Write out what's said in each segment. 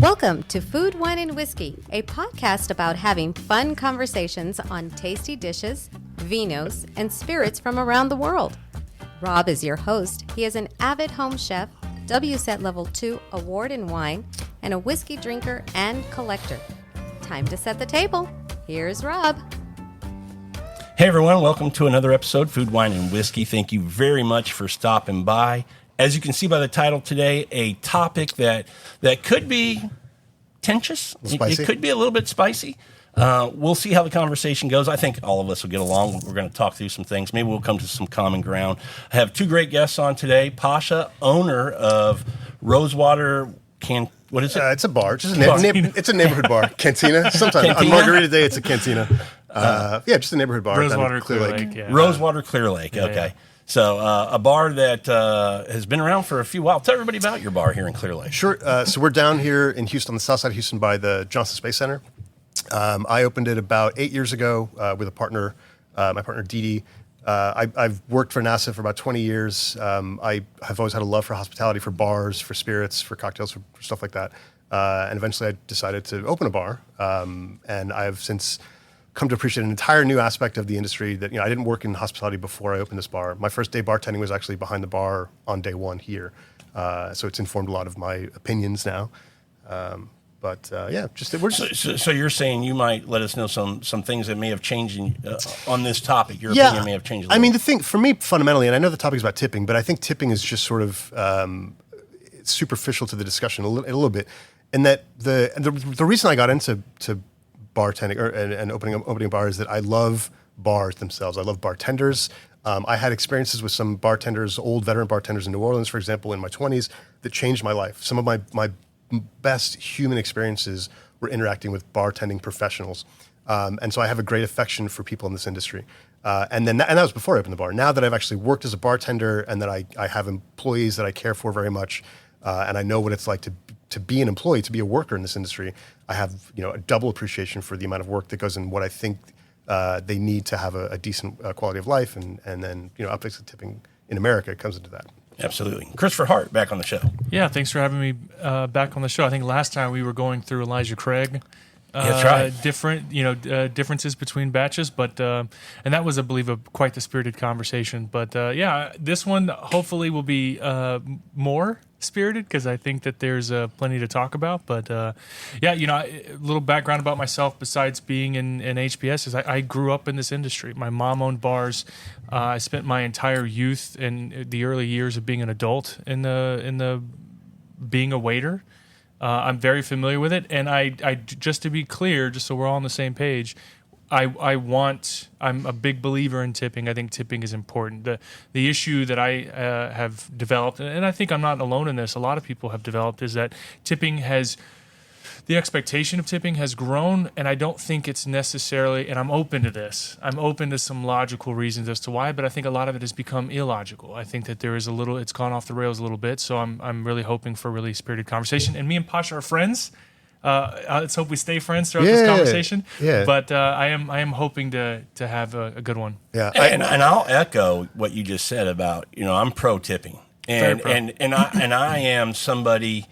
Welcome to Food, Wine, and Whiskey, a podcast about having fun conversations on tasty dishes, vinos, and spirits from around the world. Rob is your host. He is an avid home chef, WSET Level 2 award in wine, and a whiskey drinker and collector. Time to set the table. Here's Rob. Hey everyone, welcome to another episode, Food, Wine, and Whiskey. Thank you very much for stopping by. As you can see by the title today, a topic that could be tenuous. It could be a little bit spicy. We'll see how the conversation goes. I think all of us will get along. We're going to talk through some things. Maybe we'll come to some common ground. I have two great guests on today. Pasha, owner of Rosewater what is it? It's a bar. It's a neighborhood bar. Cantina. Sometimes on Margarita Day, it's a cantina. Just a neighborhood bar. Rosewater, Clear Lake. Yeah. Rosewater, Clear Lake. Okay. Yeah. So a bar that has been around for a few while. Tell everybody about your bar here in Clear Lake. Sure. So we're down here in Houston, on the south side of Houston by the Johnson Space Center. I opened it about 8 years ago with a partner, my partner Dee Dee. I've worked for NASA for about 20 years. I have always had a love for hospitality, for bars, for spirits, for cocktails, for stuff like that. And eventually I decided to open a bar. And I've since come to appreciate an entire new aspect of the industry that, I didn't work in hospitality before I opened this bar. My first day bartending was actually behind the bar on day one here. So it's informed a lot of my opinions now. So you're saying you might let us know some things that may have changed on this topic. Your opinion may have changed. I mean, the thing for me fundamentally, and I know the topic is about tipping, but I think tipping is just sort of superficial to the discussion a little bit. And that the reason I got into bartending and opening a bar is that I love bars themselves. I love bartenders. I had experiences with some bartenders, old veteran bartenders in New Orleans, for example, in my 20s that changed my life. Some of my best human experiences were interacting with bartending professionals. And so I have a great affection for people in this industry. And that was before I opened the bar. Now that I've actually worked as a bartender and that I have employees that I care for very much, and I know what it's like to be an employee, to be a worker in this industry, I have a double appreciation for the amount of work that goes in what I think they need to have a decent quality of life, and then upticks of tipping in America comes into that. Absolutely. Kristopher Hart back on the show. Yeah, thanks for having me back on the show. I think last time we were going through Elijah Craig. That's right. Differences between batches, but and that was, I believe, quite the spirited conversation. But this one hopefully will be more spirited because I think that there's plenty to talk about. But a little background about myself besides being in HBS is I grew up in this industry. My mom owned bars. I spent my entire youth and the early years of being an adult in the being a waiter. I'm very familiar with it, and I just to be clear, just so we're all on the same page, I'm a big believer in tipping. I think tipping is important. The issue that I have developed, and I think I'm not alone in this, a lot of people have developed, is that the expectation of tipping has grown, and I don't think it's necessarily, and I'm open to this. I'm open to some logical reasons as to why, but I think a lot of it has become illogical. I think that there is it's gone off the rails a little bit, so I'm really hoping for a really spirited conversation. And me and Pasha are friends. Let's hope we stay friends throughout this conversation. Yeah. But I am hoping to have a good one. Yeah. And I'll echo what you just said about, I'm pro tipping. And I am somebody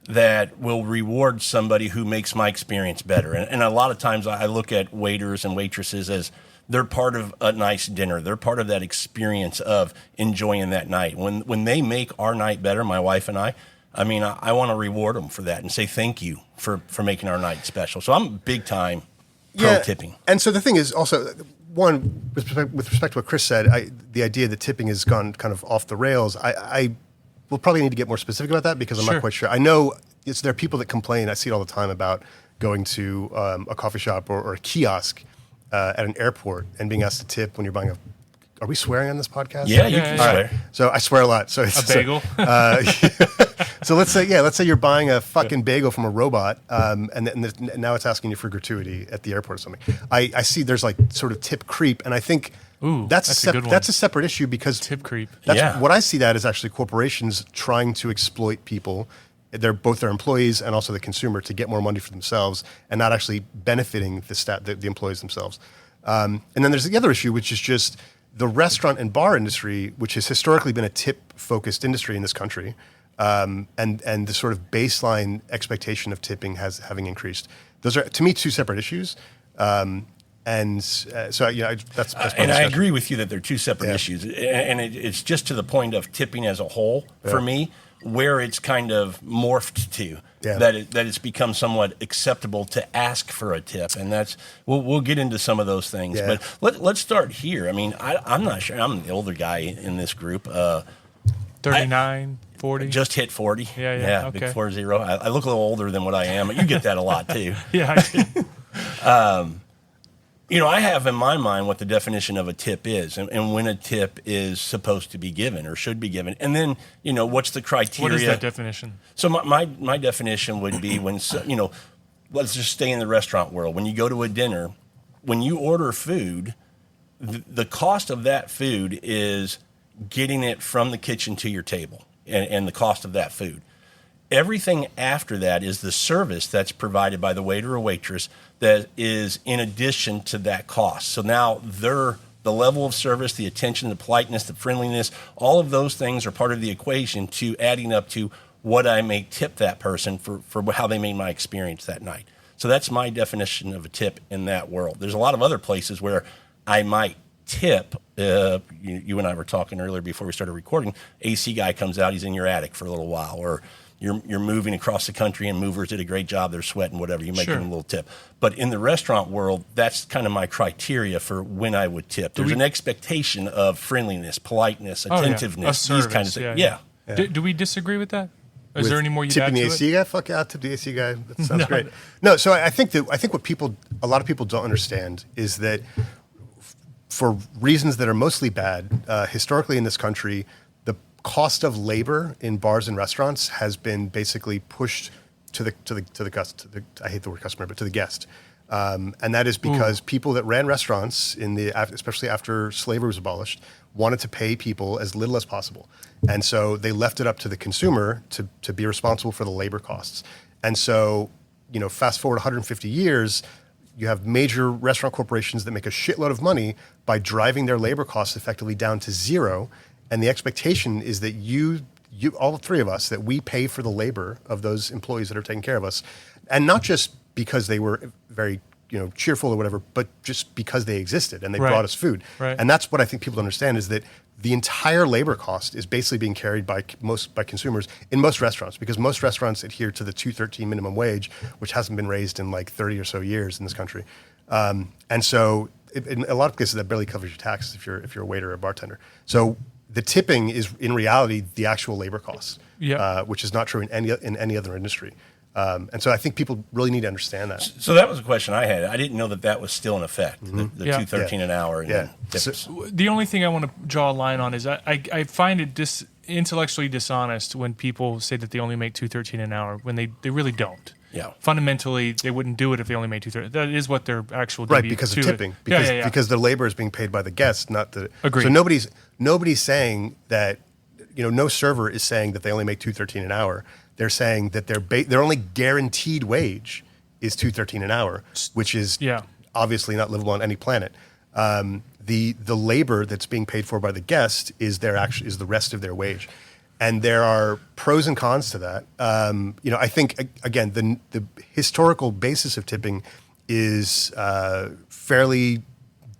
that will reward somebody who makes my experience better. And a lot of times I look at waiters and waitresses as they're part of a nice dinner. They're part of that experience of enjoying that night. When they make our night better, my wife and I want to reward them for that and say thank you for making our night special. So I'm big time pro tipping. And so the thing is also, one, with respect to what Chris said, the idea that tipping has gone kind of off the rails, we'll probably need to get more specific about that because I'm not quite sure. I know there are people that complain, I see it all the time, about going to a coffee shop or a kiosk at an airport and being asked to tip when you're buying are we swearing on this podcast? Yeah, you can swear. Right. So I swear a lot. So it's a bagel. So let's say you're buying a fucking bagel from a robot, and now it's asking you for gratuity at the airport or something. I see there's like sort of tip creep, and I think that's a good one. That's a separate issue because tip creep. What I see that is actually corporations trying to exploit people. They're both their employees and also the consumer to get more money for themselves, and not actually benefiting the employees themselves. And then there's the other issue, which is just the restaurant and bar industry, which has historically been a tip-focused industry in this country, and the sort of baseline expectation of tipping having increased. Those are, to me, two separate issues. So that's my and I discussion. agree with you that they're two separate issues, and it's just to the point of tipping as a whole for me, where it's kind of morphed to that it's become somewhat acceptable to ask for a tip, and that's we'll get into some of those things. Yeah. But let's start here. I mean, I'm not sure. I'm the older guy in this group. 39, 40. Just hit 40. Yeah. Big Okay. 40. I look a little older than what I am. You get that a lot too. Yeah. I do. I have in my mind what the definition of a tip is and when a tip is supposed to be given or should be given. And then, what's the criteria? What is that definition? So my definition would be when, let's just stay in the restaurant world. When you go to a dinner, when you order food, the cost of that food is getting it from the kitchen to your table and the cost of that food. Everything after that is the service that's provided by the waiter or waitress that is in addition to that cost. So now the level of service, the attention, the politeness, the friendliness, all of those things are part of the equation to adding up to what I may tip that person for how they made my experience that night. So that's my definition of a tip in that world. There's a lot of other places where I might tip. You and I were talking earlier before we started recording. AC guy comes out, he's in your attic for a little while, or you're moving across the country and movers did a great job, they're sweating, whatever, you make them a little tip. But in the restaurant world, that's kind of my criteria for when I would tip. There's an expectation of friendliness, politeness, attentiveness, these kinds of things. Yeah. Do we disagree with that? Is there any more you'd add tipping to the AC guy? Fuck yeah, tip the AC guy. That sounds great. No, so I think what a lot of people don't understand is that for reasons that are mostly bad, historically in this country, the cost of labor in bars and restaurants has been basically pushed to the I hate the word customer, but to the guest, and that is because people that ran restaurants especially after slavery was abolished, wanted to pay people as little as possible, and so they left it up to the consumer to be responsible for the labor costs. And so, fast forward 150 years. You have major restaurant corporations that make a shitload of money by driving their labor costs effectively down to zero. And the expectation is that you, all three of us, that we pay for the labor of those employees that are taking care of us. And not just because they were very, cheerful or whatever, but just because they existed and they brought us food. Right. And that's what I think people don't understand is that the entire labor cost is basically being carried by consumers in most restaurants, because most restaurants adhere to the $2.13 minimum wage, which hasn't been raised in like 30 or so years in this country. And so in a lot of cases that barely covers your taxes if you're a waiter or a bartender. So the tipping is in reality the actual labor costs, which is not true in any other industry. And so I think people really need to understand that. So that was a question I had. I didn't know that was still in effect, the $2.13 an hour. And tips. So the only thing I want to draw a line on is I find it intellectually dishonest when people say that they only make $2.13 an hour when they really don't. Yeah. Fundamentally, they wouldn't do it if they only made $2.13. That is what their actual right, because of tipping. Because the labor is being paid by the guest, not the. Agreed. So nobody's saying that. No server is saying that they only make $2.13 an hour. They're saying that their only guaranteed wage is $2.13 an hour, which is obviously not livable on any planet. The labor that's being paid for by the guest is the rest of their wage, and there are pros and cons to that. I think again the historical basis of tipping is fairly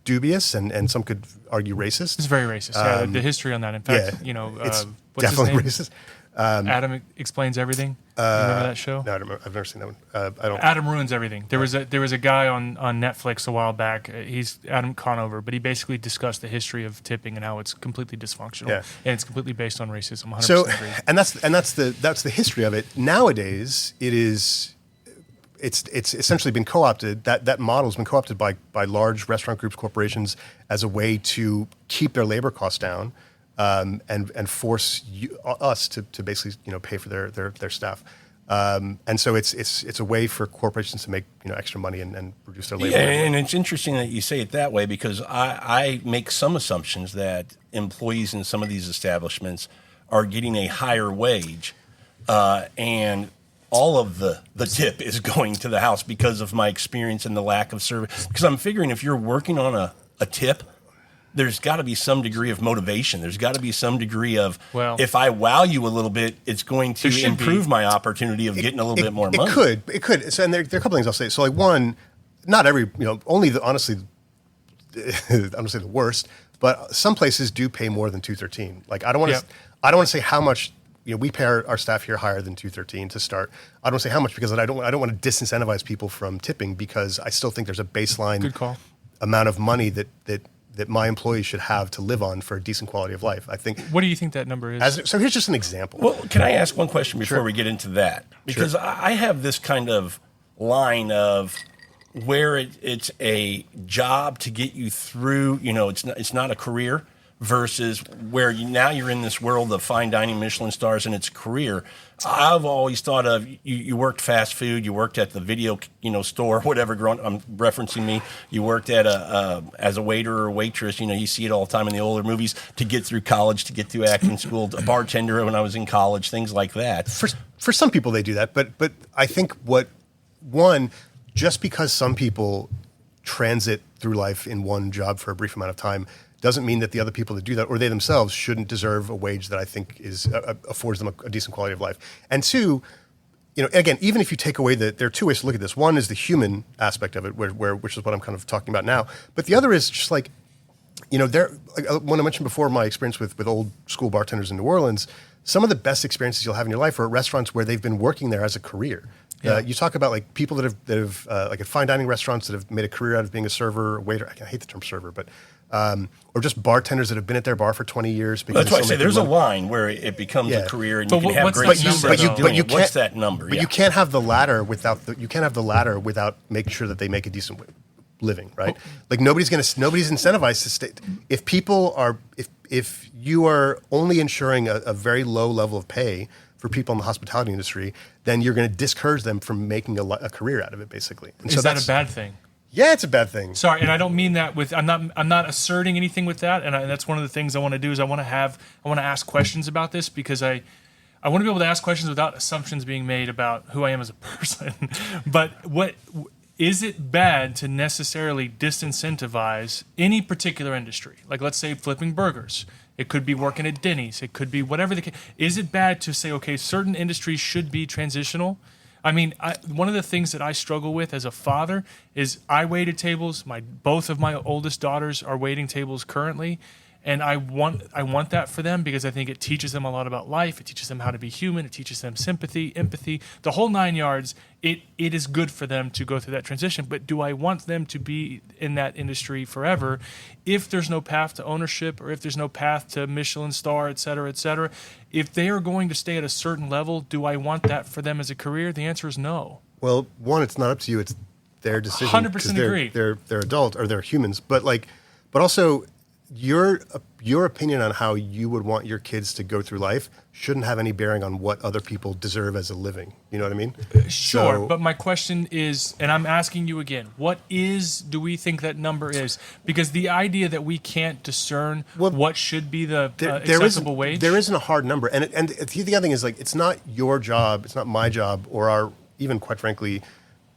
dubious, and some could argue racist. It's very racist. The history on that. In fact, it's what's definitely his name? racist. Adam Explains Everything. You remember that show? No, I've never seen that one. I don't. Adam Ruins Everything. There was a guy on Netflix a while back. He's Adam Conover, but he basically discussed the history of tipping and how it's completely dysfunctional and it's completely based on racism. 100% So, agree. and that's the history of it. Nowadays, it's essentially been co-opted. That model has been co-opted by large restaurant groups, corporations, as a way to keep their labor costs down. And force us to basically pay for their staff, and so it's a way for corporations to make extra money and reduce their labor. Yeah, and it's interesting that you say it that way, because I make some assumptions that employees in some of these establishments are getting a higher wage, and all of the tip is going to the house because of my experience and the lack of service. Because I'm figuring if you're working on a tip, there's got to be some degree of motivation. There's got to be some degree of, Well, if I wow you a little bit, it's going to should improve be. my opportunity of getting a little bit more money. It could. So, and there are a couple things I'll say. So, like, one, not every, only honestly, I'm gonna say the worst, but some places do pay more than $213. Like, I don't want to say how much. We pay our staff here higher than $213 to start. I don't say how much because I don't want to disincentivize people from tipping, because I still think there's a baseline amount of money that my employees should have to live on for a decent quality of life. I think. What do you think that number is? So here's just an example. Well, can I ask one question before we get into that? Because I have this kind of line of where it's a job to get you through. It's not a career. Versus where now you're in this world of fine dining, Michelin stars, and it's a career. I've always thought of you worked fast food, you worked at the video store, whatever. I'm referencing me. You worked at as a waiter or waitress. You see it all the time in the older movies. To get through college, to get through acting school, a bartender when I was in college, things like that. For some people they do that, but I think just because some people transit through life in one job for a brief amount of time doesn't mean that the other people that do that, or they themselves, shouldn't deserve a wage that I think affords them a decent quality of life. And two, again, even if you take away there are two ways to look at this. One is the human aspect of it, which is what I'm kind of talking about now. But the other is just like, when I mentioned before my experience with old school bartenders in New Orleans, some of the best experiences you'll have in your life are at restaurants where they've been working there as a career. Yeah. You talk about like people that have like at fine dining restaurants that have made a career out of being a server, a waiter. I hate the term server, but or just bartenders that have been at their bar for 20 years. That's why I say there's a line where it becomes a career, and you can have great success doing it. What's that number? But you can't have the ladder without making sure that they make a decent living, right? Like nobody's incentivized to stay. If you are only ensuring a very low level of pay for people in the hospitality industry, then you're going to discourage them from making a career out of it, basically. And is that a bad thing? Yeah, it's a bad thing. Sorry, and I don't mean that with. I'm not asserting anything with that, and that's one of the things I want to do is I want to ask questions about this, because I want to be able to ask questions without assumptions being made about who I am as a person. But is it bad to necessarily disincentivize any particular industry? Like, let's say flipping burgers. It could be working at Denny's. It could be whatever the case. Is it bad to say, okay, certain industries should be transitional? I mean, one of the things that I struggle with as a father is I waited tables. Both of my oldest daughters are waiting tables currently. And I want that for them, because I think it teaches them a lot about life. It teaches them how to be human. It teaches them sympathy, empathy, the whole 9 yards. It is good for them to go through that transition. But do I want them to be in that industry forever if there's no path to ownership, or if there's no path to Michelin star, et cetera, et cetera? If they are going to stay at a certain level, do I want that for them as a career? The answer is no. Well, one, it's not up to you. It's their decision. 100% agree. They're adult, or they're humans. But also, your opinion on how you would want your kids to go through life shouldn't have any bearing on what other people deserve as a living. You know what I mean? Sure, but my question is, and I'm asking you again, do we think that number is? Because the idea that we can't discern what should be the acceptable wage? There isn't a hard number. And the other thing is, like, it's not your job, it's not my job, or our, even quite frankly,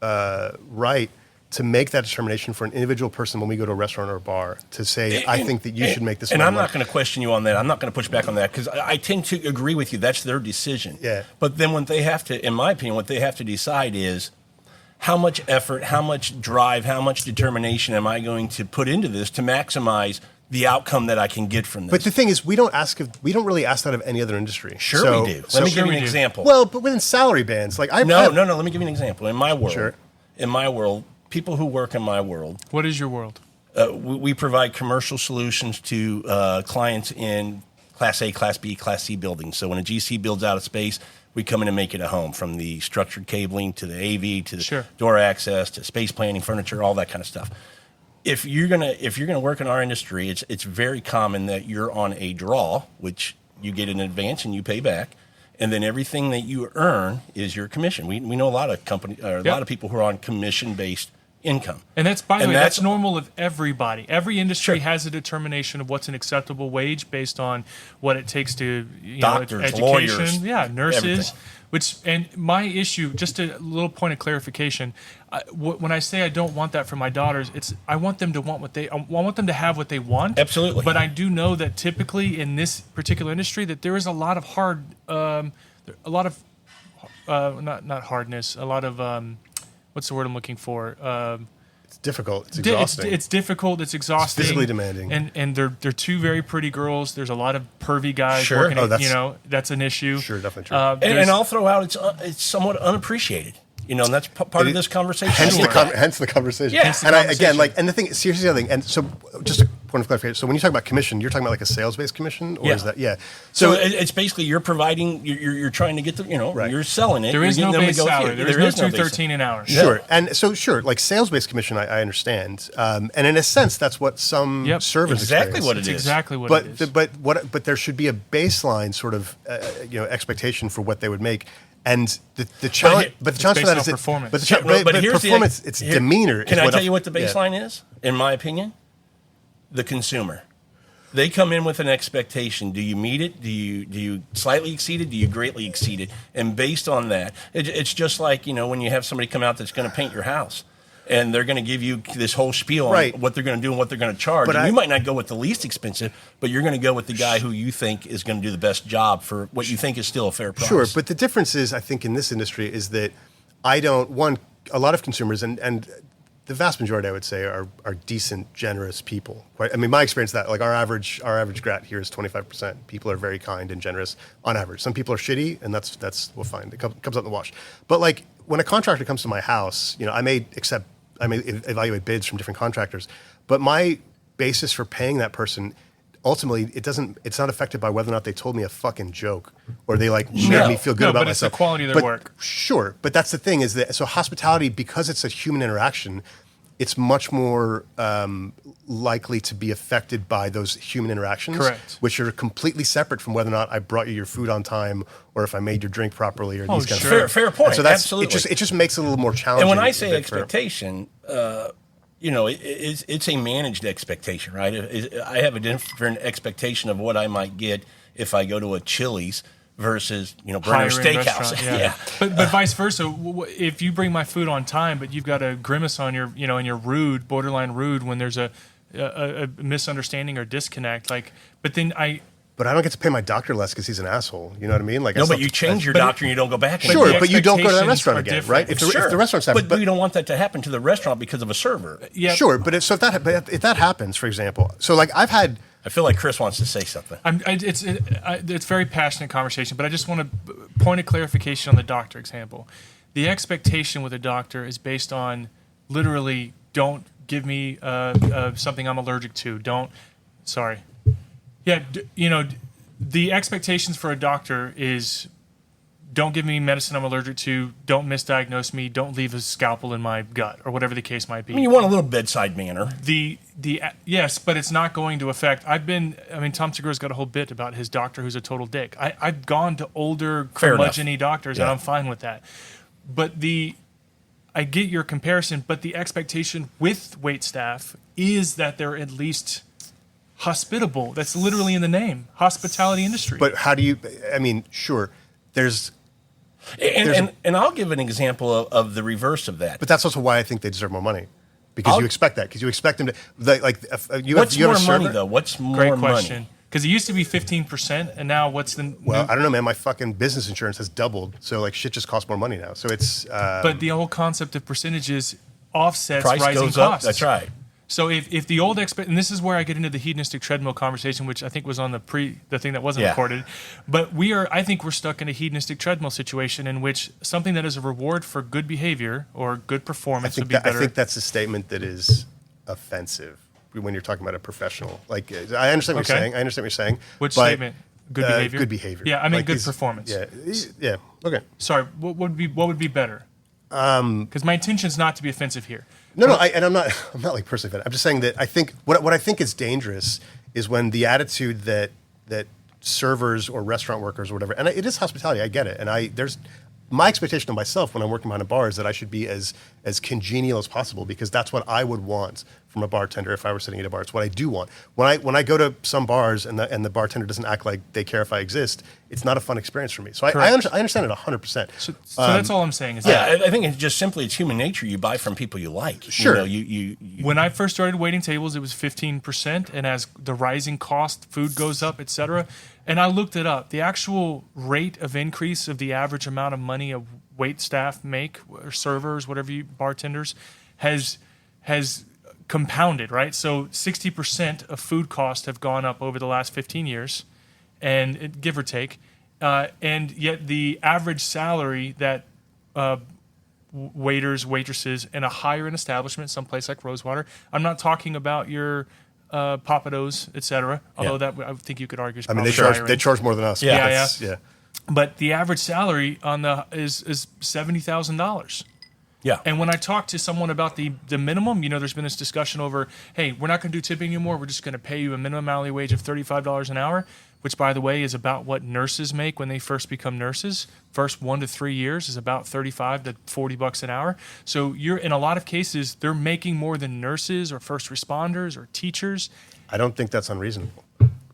right to make that determination for an individual person when we go to a restaurant or a bar to say, I think that you should make this. And I'm not going to question you on that. I'm not going to push back on that, because I tend to agree with you. That's their decision. Yeah. But then what they have to, in my opinion, what they have to decide is how much effort, how much drive, how much determination am I going to put into this to maximize the outcome that I can get from this. But the thing is, we don't really ask that of any other industry. Sure, we do. Let me give you an example. Well, but within salary bands, like No. Let me give you an example. In my world, people who work in my world. What is your world? We provide commercial solutions to clients in Class A, Class B, Class C buildings. So when a GC builds out a space, we come in and make it a home, from the structured cabling to the AV to the door access to space planning, furniture, all that kind of stuff. If you're gonna work in our industry, it's very common that you're on a draw, which you get in advance and you pay back. And then everything that you earn is your commission. We know a lot of a lot of people who are on commission-based income. And that's, by the way, that's normal of everybody. Every industry has a determination of what's an acceptable wage based on what it takes to, doctors, education, lawyers, nurses. everything. And my issue, just a little point of clarification, when I say I don't want that for my daughters, I want them to have what they want. Absolutely. But I do know that typically in this particular industry that there is a lot of not hardness, a lot of what's the word I'm looking for? It's difficult. It's exhausting. It's difficult. It's exhausting. It's physically demanding. And they're two very pretty girls. There's a lot of pervy guys Sure. working. That's an issue. Sure, definitely true. And I'll throw out it's somewhat unappreciated. And that's part of this conversation. Hence the conversation. Yeah. And the thing, seriously, the other thing, and so just a point of clarification. So when you talk about commission, you're talking about like a sales-based commission, or is that So it's basically you're providing, you're trying to get you're selling it. There is no base salary. There is no $2.13 an hour. Sure, and so like sales-based commission, I understand, and in a sense, that's what some servers exactly experience. what it is. Exactly what it is. But there should be a baseline sort of expectation for what they would make. And the challenge, but the challenge for that is performance. But here's performance. It's demeanor. Can I tell you what the baseline is? In my opinion, the consumer. They come in with an expectation. Do you meet it? Do you slightly exceed it? Do you greatly exceed it? And based on that, it's just like when you have somebody come out that's going to paint your house. And they're going to give you this whole spiel on what they're going to do and what they're going to charge. And you might not go with the least expensive, but you're going to go with the guy who you think is going to do the best job for what you think is still a fair price. Sure, but the difference is, I think, in this industry is that a lot of consumers, and the vast majority, I would say, are decent, generous people. I mean, my experience that like our average grat here is 25%. People are very kind and generous on average. Some people are shitty, and that's we'll find. It comes out in the wash. But like when a contractor comes to my house, I may evaluate bids from different contractors, but my basis for paying that person, ultimately, it's not affected by whether or not they told me a fucking joke or they made me feel good about myself. But it's the quality of their work. Sure, but that's the thing is that, so hospitality, because it's a human interaction, it's much more likely to be affected by those human interactions, correct, which are completely separate from whether or not I brought you your food on time or if I made your drink properly or these kinds of things. Fair point. And so absolutely. It just makes it a little more challenging. And when I say expectation, it's a managed expectation, right? I have a different expectation of what I might get if I go to a Chili's versus Brenner's Steakhouse. Yeah. But vice versa. If you bring my food on time, but you've got a grimace on your and you're rude, borderline rude, when there's a misunderstanding or disconnect, but I don't get to pay my doctor less because he's an asshole. You know what I mean? No, but you change your doctor and you don't go back. Sure, but you don't go to that restaurant again, right? If the restaurant's but we don't want that to happen to the restaurant because of a server. Yeah. Sure, but if that happens, for example, so like I feel like Chris wants to say something. It's very passionate conversation, but I just want to point of clarification on the doctor example. The expectation with a doctor is based on literally, don't give me something I'm allergic to. The expectations for a doctor is don't give me medicine I'm allergic to, don't misdiagnose me, don't leave a scalpel in my gut, or whatever the case might be. You want a little bedside manner. Yes, but it's not going to affect. Tom Segura's got a whole bit about his doctor who's a total dick. I've gone to older curmudgeon-y doctors, and I'm fine with that. But I get your comparison, but the expectation with wait staff is that they're at least hospitable. That's literally in the name, hospitality industry. But how do you? Sure, there's. And I'll give an example of the reverse of that. But that's also why I think they deserve more money, because you expect that. Because you expect them to What's more money though? What's more money? Great question. Because it used to be 15%, and now what's the? Well, I don't know, man. My fucking business insurance has doubled, so shit just costs more money now. So it's. But the whole concept of percentages offsets price rising goes costs. Up. That's right. So if the old and this is where I get into the hedonistic treadmill conversation, which I think was on the thing that wasn't recorded, but I think we're stuck in a hedonistic treadmill situation in which something that is a reward for good behavior or good performance would be better. I think that's a statement that is offensive when you're talking about a professional. Like I understand what you're saying. Which statement? Good behavior. Good behavior. Yeah, I mean good performance. Yeah. Okay. Sorry. What would be better? Because my intention is not to be offensive here. No, I'm not like personally offended. I'm just saying that I think what I think is dangerous is when the attitude that servers or restaurant workers or whatever, and it is hospitality, I get it, and my expectation of myself when I'm working behind a bar is that I should be as congenial as possible, because that's what I would want from a bartender if I were sitting at a bar. It's what I do want. When I go to some bars and the bartender doesn't act like they care if I exist, it's not a fun experience for me. So I understand it 100%. So that's all I'm saying. Is I think it's just simply it's human nature. You buy from people you like. Sure. You When I first started waiting tables, it was 15%, and as the rising cost, food goes up, etc. And I looked it up. The actual rate of increase of the average amount of money a wait staff make, or servers, whatever bartenders, has compounded, right? So 60% of food costs have gone up over the last 15 years, and give or take. And yet the average salary that waiters, waitresses in a higher-end establishment, someplace like Rosewater, I'm not talking about your Papados, etc. Although that I think you could argue is probably they charge more than us. Yeah. But the average salary on is $70,000. Yeah. And when I talk to someone about the minimum, there's been this discussion over, hey, we're not going to do tipping anymore. We're just going to pay you a minimum hourly wage of $35 an hour, which, by the way, is about what nurses make when they first become nurses. First 1 to 3 years is about $35 to $40 an hour. So in a lot of cases, they're making more than nurses or first responders or teachers. I don't think that's unreasonable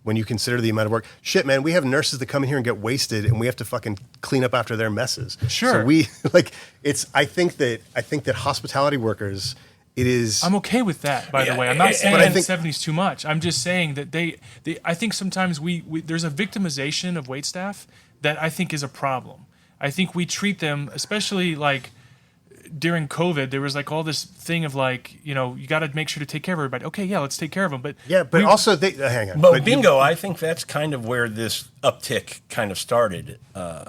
when you consider the amount of work. Shit, man, we have nurses that come in here and get wasted, and we have to fucking clean up after their messes. Sure. So I think that hospitality workers, it is. I'm okay with that, by the way. I'm not saying that 70 is too much. I'm just saying that I think sometimes there's a victimization of waitstaff that I think is a problem. I think we treat them, especially like during COVID, there was like all this thing of like, you got to make sure to take care of everybody. Okay, yeah, let's take care of them. But also, hang on. But bingo, I think that's kind of where this uptick kind of started.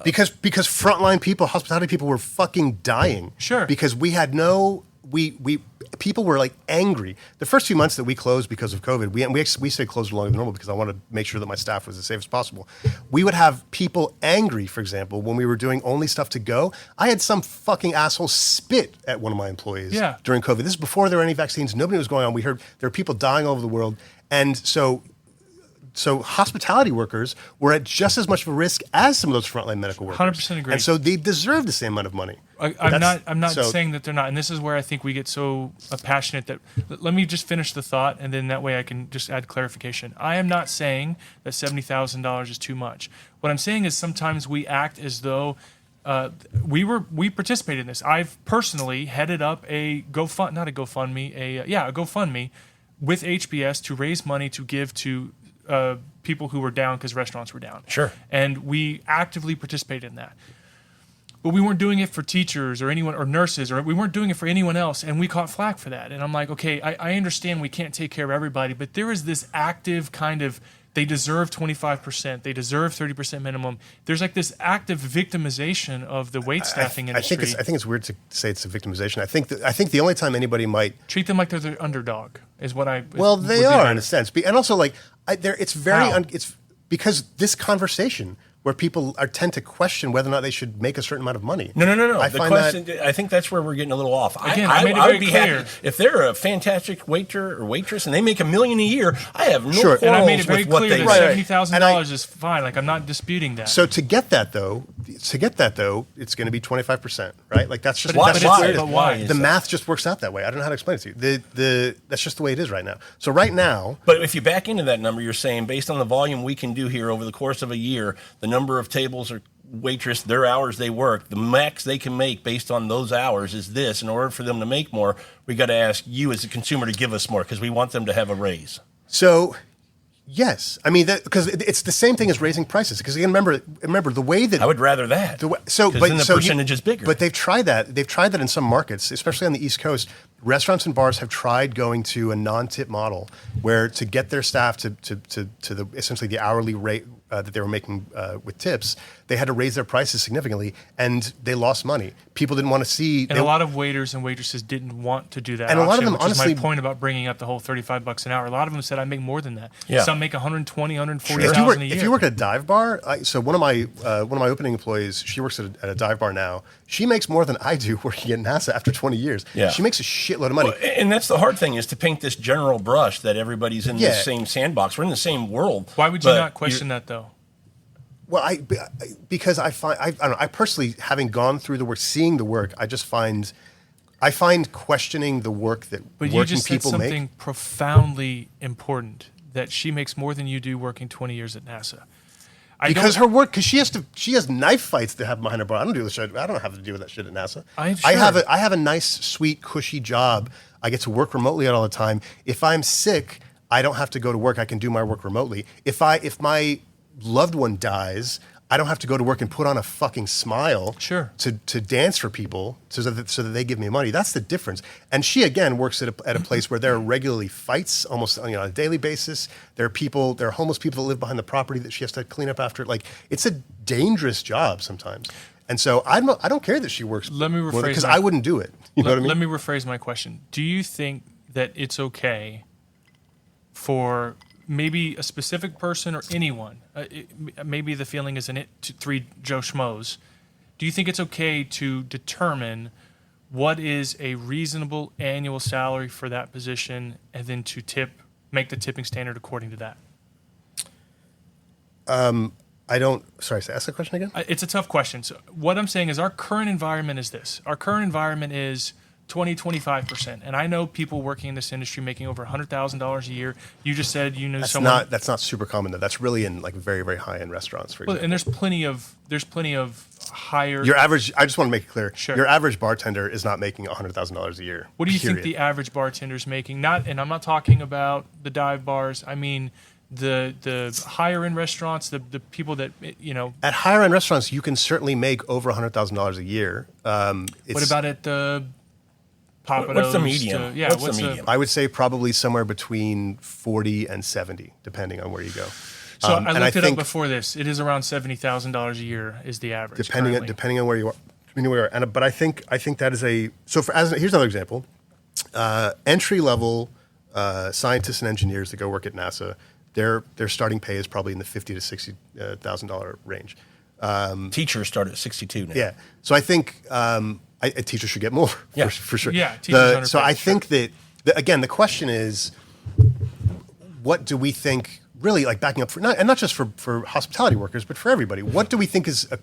Because frontline people, hospitality people were fucking dying. Sure. Because we had people were like angry. The first few months that we closed because of COVID, we stayed closed longer than normal because I wanted to make sure that my staff was as safe as possible. We would have people angry, for example, when we were doing only stuff to go. I had some fucking asshole spit at one of my employees during COVID. This is before there were any vaccines. Nobody was going on. We heard there were people dying all over the world. And so hospitality workers were at just as much of a risk as some of those frontline medical workers. 100% agree. And so they deserve the same amount of money. I'm not saying that they're not, and this is where I think we get so passionate that. Let me just finish the thought, and then that way I can just add clarification. I am not saying that $70,000 is too much. What I'm saying is sometimes we act as though we participated in this. I've personally headed up a GoFundMe with HBS to raise money to give to people who were down because restaurants were down. Sure. And we actively participated in that. But we weren't doing it for teachers or anyone or nurses, or we weren't doing it for anyone else, and we caught flack for that. And I'm like, okay, I understand we can't take care of everybody, but there is this active kind of, they deserve 25%, they deserve 30% minimum. There's like this active victimization of the waitstaffing industry. I think it's weird to say it's a victimization. I think the only time anybody might treat them like they're the underdog is what I. Well, they are in a sense, and also like it's very it's because this conversation where people tend to question whether or not they should make a certain amount of money. No. I think that's where we're getting a little off. Again, I made it very clear. Happy if they're a fantastic waiter or waitress and they make $1 million a year. I have no quarrels and I made it very with what clear they that $70,000 is fine. Like, I'm not disputing that. So to get that though, it's going to be 25%, right? Like that's just why? The math just works out that way. I don't know how to explain it to you. That's just the way it is right now. So right now, but if you back into that number, you're saying based on the volume we can do here over the course of a year, the number of tables or waitress, their hours they work, the max they can make based on those hours is this. In order for them to make more, we got to ask you as a consumer to give us more because we want them to have a raise. So, yes, I mean because it's the same thing as raising prices. Because again, remember the way that I would rather that. Then the percentage is bigger. But they've tried that. They've tried that in some markets, especially on the East Coast. Restaurants and bars have tried going to a non-tip model, where to get their staff to the essentially the hourly rate that they were making with tips, they had to raise their prices significantly, and they lost money. People didn't want to see. And a lot of waiters and waitresses didn't want to do that. And option, a lot of them, which honestly, is my point about bringing up the whole $35 an hour. A lot of them said I make more than that. Yeah. Some make $120,000, $140,000 a year. If you work at a dive bar, so one of my opening employees, she works at a dive bar now. She makes more than I do working at NASA after 20 years. Yeah. She makes a shitload of money. Well, and that's the hard thing, is to paint this general brush that everybody's in the same sandbox. We're in the same world. Why would you not question that, though? Well, because I find I don't know. I personally, having gone through the work, seeing the work, I find questioning the work that But working you just said people something make. profoundly important, that she makes more than you do working 20 years at NASA. Because she has knife fights to have behind her bar. I don't do the shit. I don't have to deal with that shit at NASA. I'm I sure. have a nice, sweet, cushy job. I get to work remotely all the time. If I'm sick, I don't have to go to work. I can do my work remotely. If my loved one dies, I don't have to go to work and put on a fucking smile Sure. to dance for people so that they give me money. That's the difference. And she, again, works at a place where there are regularly fights almost on a daily basis. There are homeless people that live behind the property that she has to clean up after. Like, it's a dangerous job sometimes. And so I don't care that she works. Let me rephrase because I wouldn't do it. You know what I mean? Let me rephrase my question. Do you think that it's okay for maybe a specific person or anyone, maybe the feeling isn't it to three Joe Schmoes, do you think it's okay to determine what is a reasonable annual salary for that position and then to make the tipping standard according to that? Sorry, ask the question again? It's a tough question. So what I'm saying is our current environment is this. Our current environment is 25%. And I know people working in this industry making over $100,000 a year. You just said you knew someone. That's not super common though. That's really in like very, very high end restaurants, for example. And there's plenty of higher. Your average. I just want to make it clear. Sure. Your average bartender is not making $100,000 a year. What do you think the average bartender's making? And I'm not talking about the dive bars. I mean the higher end restaurants, the people that At higher end restaurants, you can certainly make over $100,000 a year. What about at the What's the medium? What's the medium? I would say probably somewhere between 40 and 70, depending on where you go. So I looked it up before this. It is around $70,000 a year is the average. Depending on where you are. But I think that is here's another example. Entry level scientists and engineers that go work at NASA, their starting pay is probably in the $50,000 to $60,000 range. Teachers start at 62 now. Yeah. So I think a teacher should get more, Yeah. for sure. Yeah, teachers so I underpaid, think that, again, the question is, what do we think, really, like backing up for, not just for hospitality workers, but for everybody, what do we think is a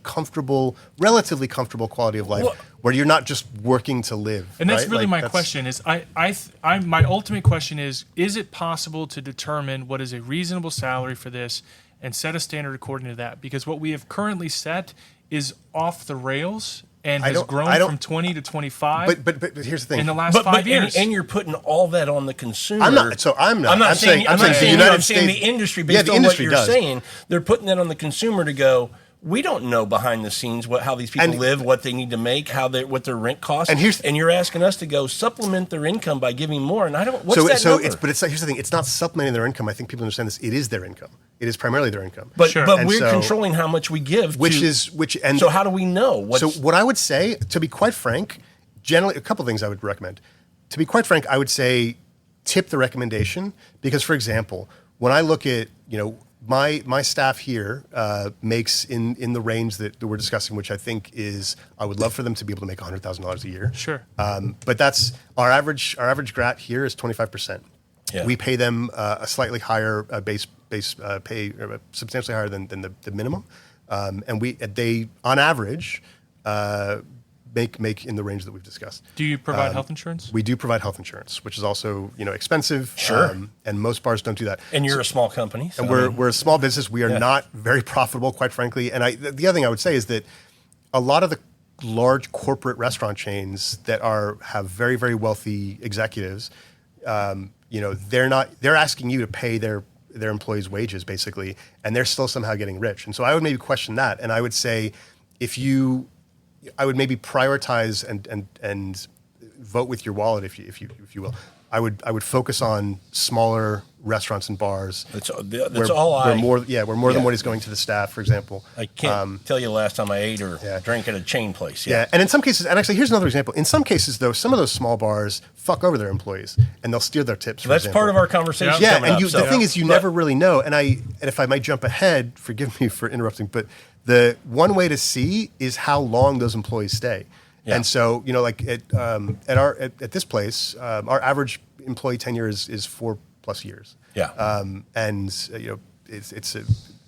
relatively comfortable quality of life where you're not just working to live? And that's right? really Like, my question is, my ultimate question is it possible to determine what is a reasonable salary for this and set a standard according to that? Because what we have currently set is off the rails and has grown from 20 to 25. But here's the thing. In the last 5 years. And you're putting all that on the consumer. I'm not. I'm saying the industry, based on what you're does. saying, they're putting that on the consumer to go, we don't know behind the scenes how these people live, what they need to make, what their rent costs. And you're asking us to go supplement their income by giving more. And I don't. What's that number? Here's the thing. It's not supplementing their income. I think people understand this. It is their income. It is primarily their income. But Sure. but we're controlling how much we give. So how do we know? So what I would say, to be quite frank, generally a couple of things I would recommend. To be quite frank, I would say tip the recommendation because, for example, when I look at my staff here makes in the range that we're discussing, which I think is, I would love for them to be able to make $100,000 a year. Sure. But that's our average grat here is 25%. Yeah. We pay them a slightly higher base pay, substantially higher than the minimum, and they on average make in the range that we've discussed. Do you provide health insurance? We do provide health insurance, which is also expensive. Sure. And most bars don't do that. And you're a small company. So and we're a small business. We are not very profitable, quite frankly. And the other thing I would say is that a lot of the large corporate restaurant chains that have very, very wealthy executives, they're asking you to pay their employees' wages basically, and they're still somehow getting rich. And so I would maybe question that. And I would say I would maybe prioritize and vote with your wallet, if you will. I would focus on smaller restaurants and bars. Where more than what is going to the staff, for example. I can't tell you the last time I ate or drank at a chain place. Yeah, and in some cases, and actually here's another example. In some cases, though, some of those small bars fuck over their employees and they'll steal their tips. That's part of our conversation. Yeah, coming and up, the thing is, you never really know. And if I might jump ahead, forgive me for interrupting, but the one way to see is how long those employees stay. Yeah. And so, like at this place, our average employee tenure is 4+ years. Yeah. And it's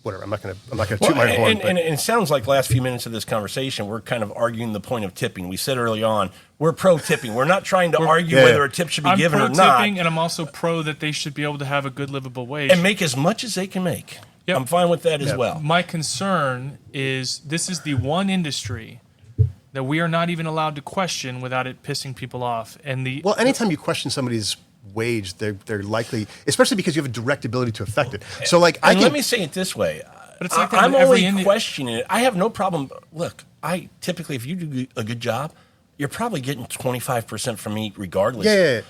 whatever. I'm not going to toot my horn. And it sounds like last few minutes of this conversation, we're kind of arguing the point of tipping. We said early on, we're pro tipping. We're not trying to argue whether a tip should be given or not. I'm pro tipping, and I'm also pro that they should be able to have a good livable wage and make as much as they can make. Yep. I'm fine with that as well. My concern is this is the one industry that we are not even allowed to question without it pissing people off. And anytime you question somebody's wage, they're likely, especially because you have a direct ability to affect it. So, like, let me say it this way: but it's like I'm only questioning it. I have no problem. Look, I typically, if you do a good job, you're probably getting 25% from me, regardless.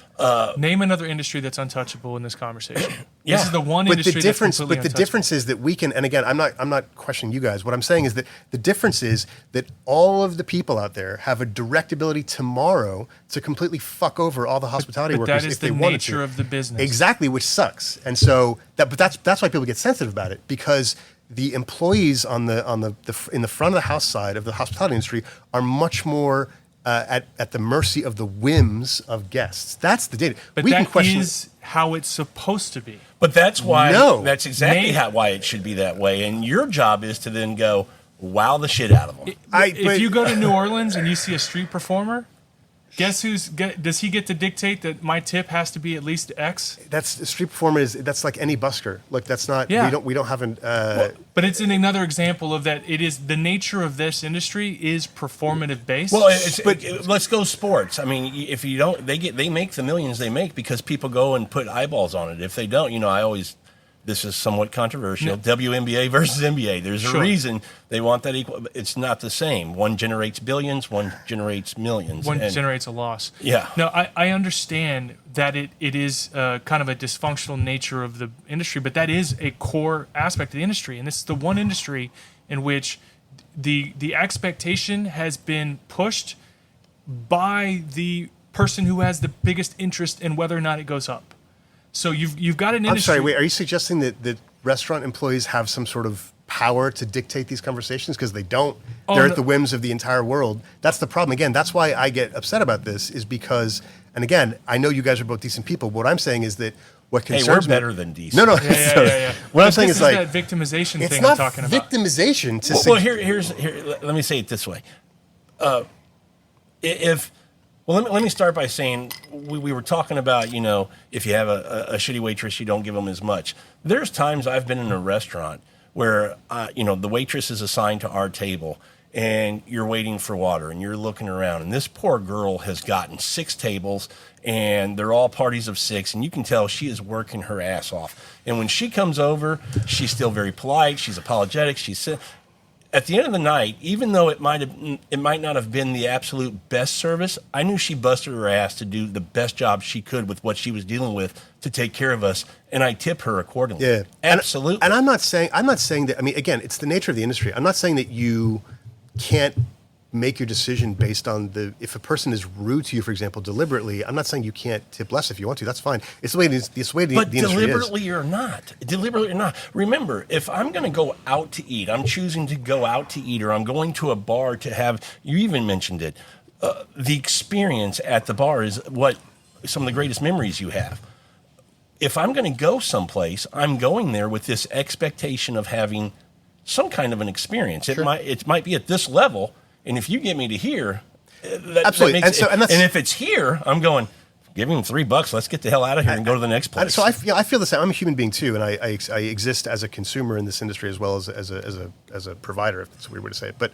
Name another industry that's untouchable in this conversation. This is the one industry that's completely untouchable. But the difference is that we can, and again, I'm not questioning you guys. What I'm saying is that the difference is that all of the people out there have a direct ability tomorrow to completely fuck over all the hospitality workers if they wanted to. That is the nature of the business. Exactly, which sucks. And so that's why people get sensitive about it, because the employees in the front of the house side of the hospitality industry are much more at the mercy of the whims of guests. That's the data. But that is how it's supposed to be. But that's why. That's exactly why it should be that way. And your job is to then go wow the shit out of them. If you go to New Orleans and you see a street performer, does he get to dictate that my tip has to be at least X? That's a street performer that's like any busker. Like, that's not. Yeah. We don't have an. But it's another example of that. It is the nature of this industry is performative based. Well, let's go sports. I mean, if you don't, they make the millions they make because people go and put eyeballs on it. If they don't, this is somewhat controversial. Yeah. WNBA versus NBA. There's a reason they want that equal. It's not the same. One generates billions. One generates millions. One generates a loss. Yeah. No, I understand that it is kind of a dysfunctional nature of the industry, but that is a core aspect of the industry. And this is the one industry in which the expectation has been pushed by the person who has the biggest interest in whether or not it goes up. So you've got an industry. I'm sorry, wait, are you suggesting that restaurant employees have some sort of power to dictate these conversations? Because they don't. They're at the whims of the entire world. That's the problem. Again, that's why I get upset about this, is because, and again, I know you guys are both decent people. What I'm saying is that what concerns we're better than decent. No. Yeah. What I'm saying is like that victimization it's thing not I'm talking about. Victimization to here. Let me say it this way. Let me start by saying we were talking about, if you have a shitty waitress, you don't give them as much. There's times I've been in a restaurant where, the waitress is assigned to our table and you're waiting for water and you're looking around and this poor girl has gotten 6 tables and they're all parties of 6 and you can tell she is working her ass off. And when she comes over, she's still very polite. She's apologetic. At the end of the night, even though it might not have been the absolute best service, I knew she busted her ass to do the best job she could with what she was dealing with to take care of us, and I tip her accordingly. Yeah, absolutely. And I'm not saying that. I mean, again, it's the nature of the industry. I'm not saying that you can't make your decision based on if a person is rude to you, for example, deliberately. I'm not saying you can't tip less if you want to. That's fine. It's the way the industry is. But deliberately or not. Remember, if I'm going to go out to eat, I'm choosing to go out to eat, or I'm going to a bar to have. You even mentioned it. The experience at the bar is what some of the greatest memories you have. If I'm going to go someplace, I'm going there with this expectation of having some kind of an experience. Sure. It might be at this level. And if you get me to here, absolutely. And if it's here, I'm going, give him $3. Let's get the hell out of here and go to the next place. So I feel the same. I'm a human being too, and I exist as a consumer in this industry as well as a provider, if that's a weird way to say it. But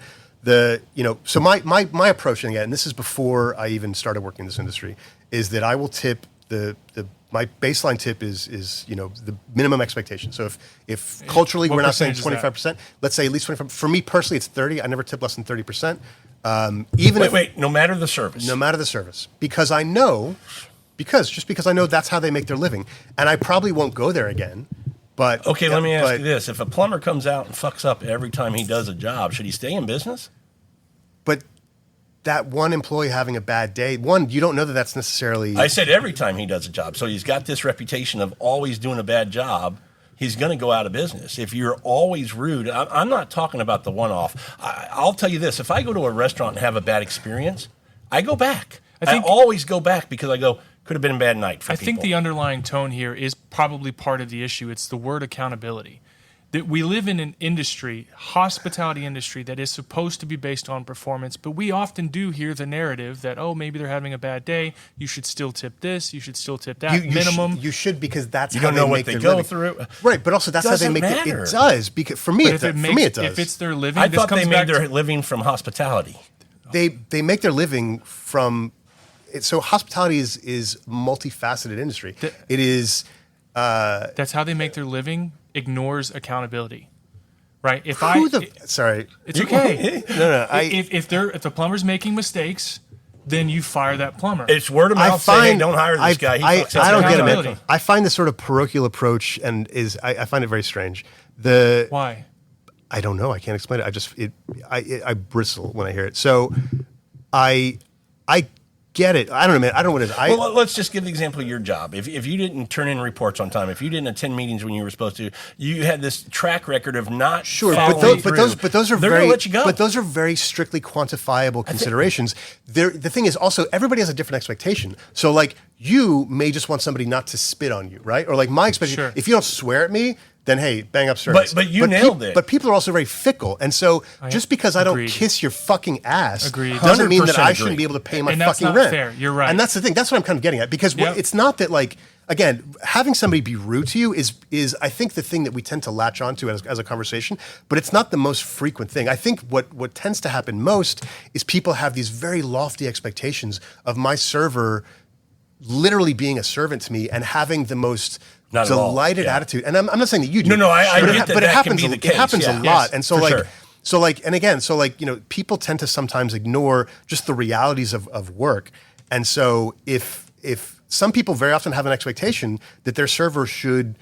so my approach, and this is before I even started working in this industry, is that I will tip my baseline tip is the minimum expectation. So if culturally we're not saying 25%, let's say at least 25%. For me personally, it's 30%. I never tip less than 30%. No matter the service. No matter the service, because I know that's how they make their living, and I probably won't go there again. But okay, let me ask you this: if a plumber comes out and fucks up every time he does a job, should he stay in business? But that one employee having a bad day, you don't know that that's necessarily. I said every time he does a job. So he's got this reputation of always doing a bad job. He's going to go out of business. If you're always rude, I'm not talking about the one-off. I'll tell you this. If I go to a restaurant and have a bad experience, I go back. I always go back because I go, could have been a bad night for people. I think the underlying tone here is probably part of the issue. It's the word accountability. that we live in an industry, hospitality industry, that is supposed to be based on performance, but we often do hear the narrative that, oh, maybe they're having a bad day, you should still tip this, you should still tip that, minimum. You should, because that's You how don't know they what make they their go living. through. Right, but also that's how they Doesn't make it. matter. It does, because for me, it does. If it's their living, I this thought comes they back made their to, living from hospitality. They make their living from. So hospitality is multifaceted industry. It is. That's how they make their living. Ignores accountability, right? Sorry, it's okay. no. If the plumber's making mistakes, then you fire that plumber. It's word of mouth. Say, hey, don't hire this guy. He fucks up. I don't get it, accountability. man. I find this sort of parochial approach, and I find it very strange. Why? I don't know. I can't explain it. I bristle when I hear it. So, I get it. I don't know, man. I don't know what it is. Well, let's just give the example of your job. If you didn't turn in reports on time, if you didn't attend meetings when you were supposed to, you had this track record of not following through. But those are They're very gonna let you go. But those are very strictly quantifiable considerations. The thing is also everybody has a different expectation. So like you may just want somebody not to spit on you, right? Or like my expectation, Sure. if you don't swear at me, then hey, bang up service. But you nailed it. But people are also very fickle, and so just because I don't Agreed. kiss your fucking ass Agreed. doesn't mean that 100% I shouldn't agree. be able to pay my And that's fucking not rent. fair. You're right. And that's the thing. That's what I'm kind of getting at, because Yep. it's not that like. Again, having somebody be rude to you is I think the thing that we tend to latch onto as a conversation, but it's not the most frequent thing. I think what tends to happen most is people have these very lofty expectations of my server literally being a servant to me and having the most Not at all. delighted Yeah. attitude. And I'm not saying that you do. No, I but get that but it that can happens. be the It case, happens yeah. a lot, Yes, and so for like. sure. So like, and again, so like, people tend to sometimes ignore just the realities of work. And so if some people very often have an expectation that their server should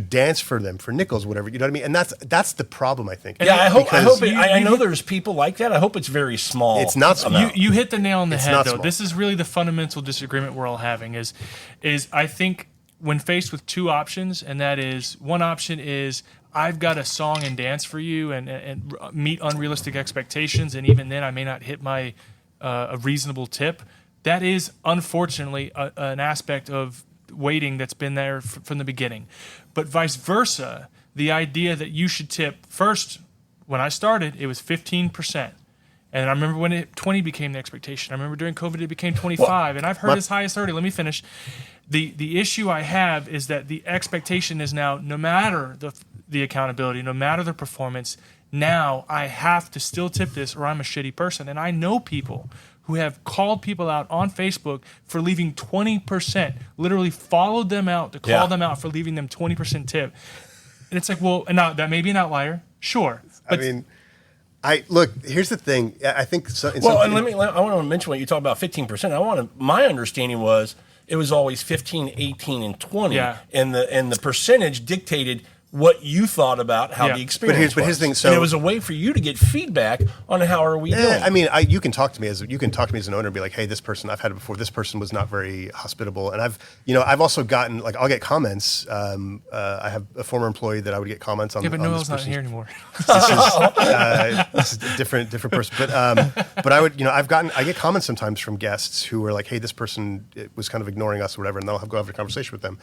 dance for them for nickels, whatever, you know what I mean? And that's the problem, I think. Yeah, I know you- there's people like that. I hope it's very small. It's not small. amount. You hit the nail on the It's head, not though. small. This is really the fundamental disagreement we're all having is I think when faced with two options, and that is, one option is I've got a song and dance for you and meet unrealistic expectations, and even then I may not hit my a reasonable tip. That is, unfortunately, an aspect of waiting that's been there from the beginning. But vice versa, the idea that you should tip first, when I started, it was 15%. And I remember when 20 became the expectation. I remember during COVID it became 25, and I've heard as high as 30. Let me finish. The issue I have is that the expectation is now, no matter the accountability, no matter the performance, now I have to still tip this or I'm a shitty person. And I know people who have called people out on Facebook for leaving 20%, literally followed them out to call them out for leaving them 20% tip. And it's like, well, now that may be an outlier, sure. But I mean, look, here's the thing. I think I and I want to mention what you talk about 15%. My understanding was it was always 15, 18, and 20. Yeah. And the percentage dictated what you thought about how Yeah. the experience was. But here's the thing, so- and it was a way for you to get feedback on how are we doing. I mean, you can talk to me as an owner and be like, hey, this person, I've had it before. This person was not very hospitable, and I've also gotten, like, I'll get comments. I have a former employee that I would get comments on. yeah, but on Noel's this not person's- here anymore. This is a different person, but I get comments sometimes from guests who are like, hey, this person was kind of ignoring us or whatever, and they'll go have a conversation with them.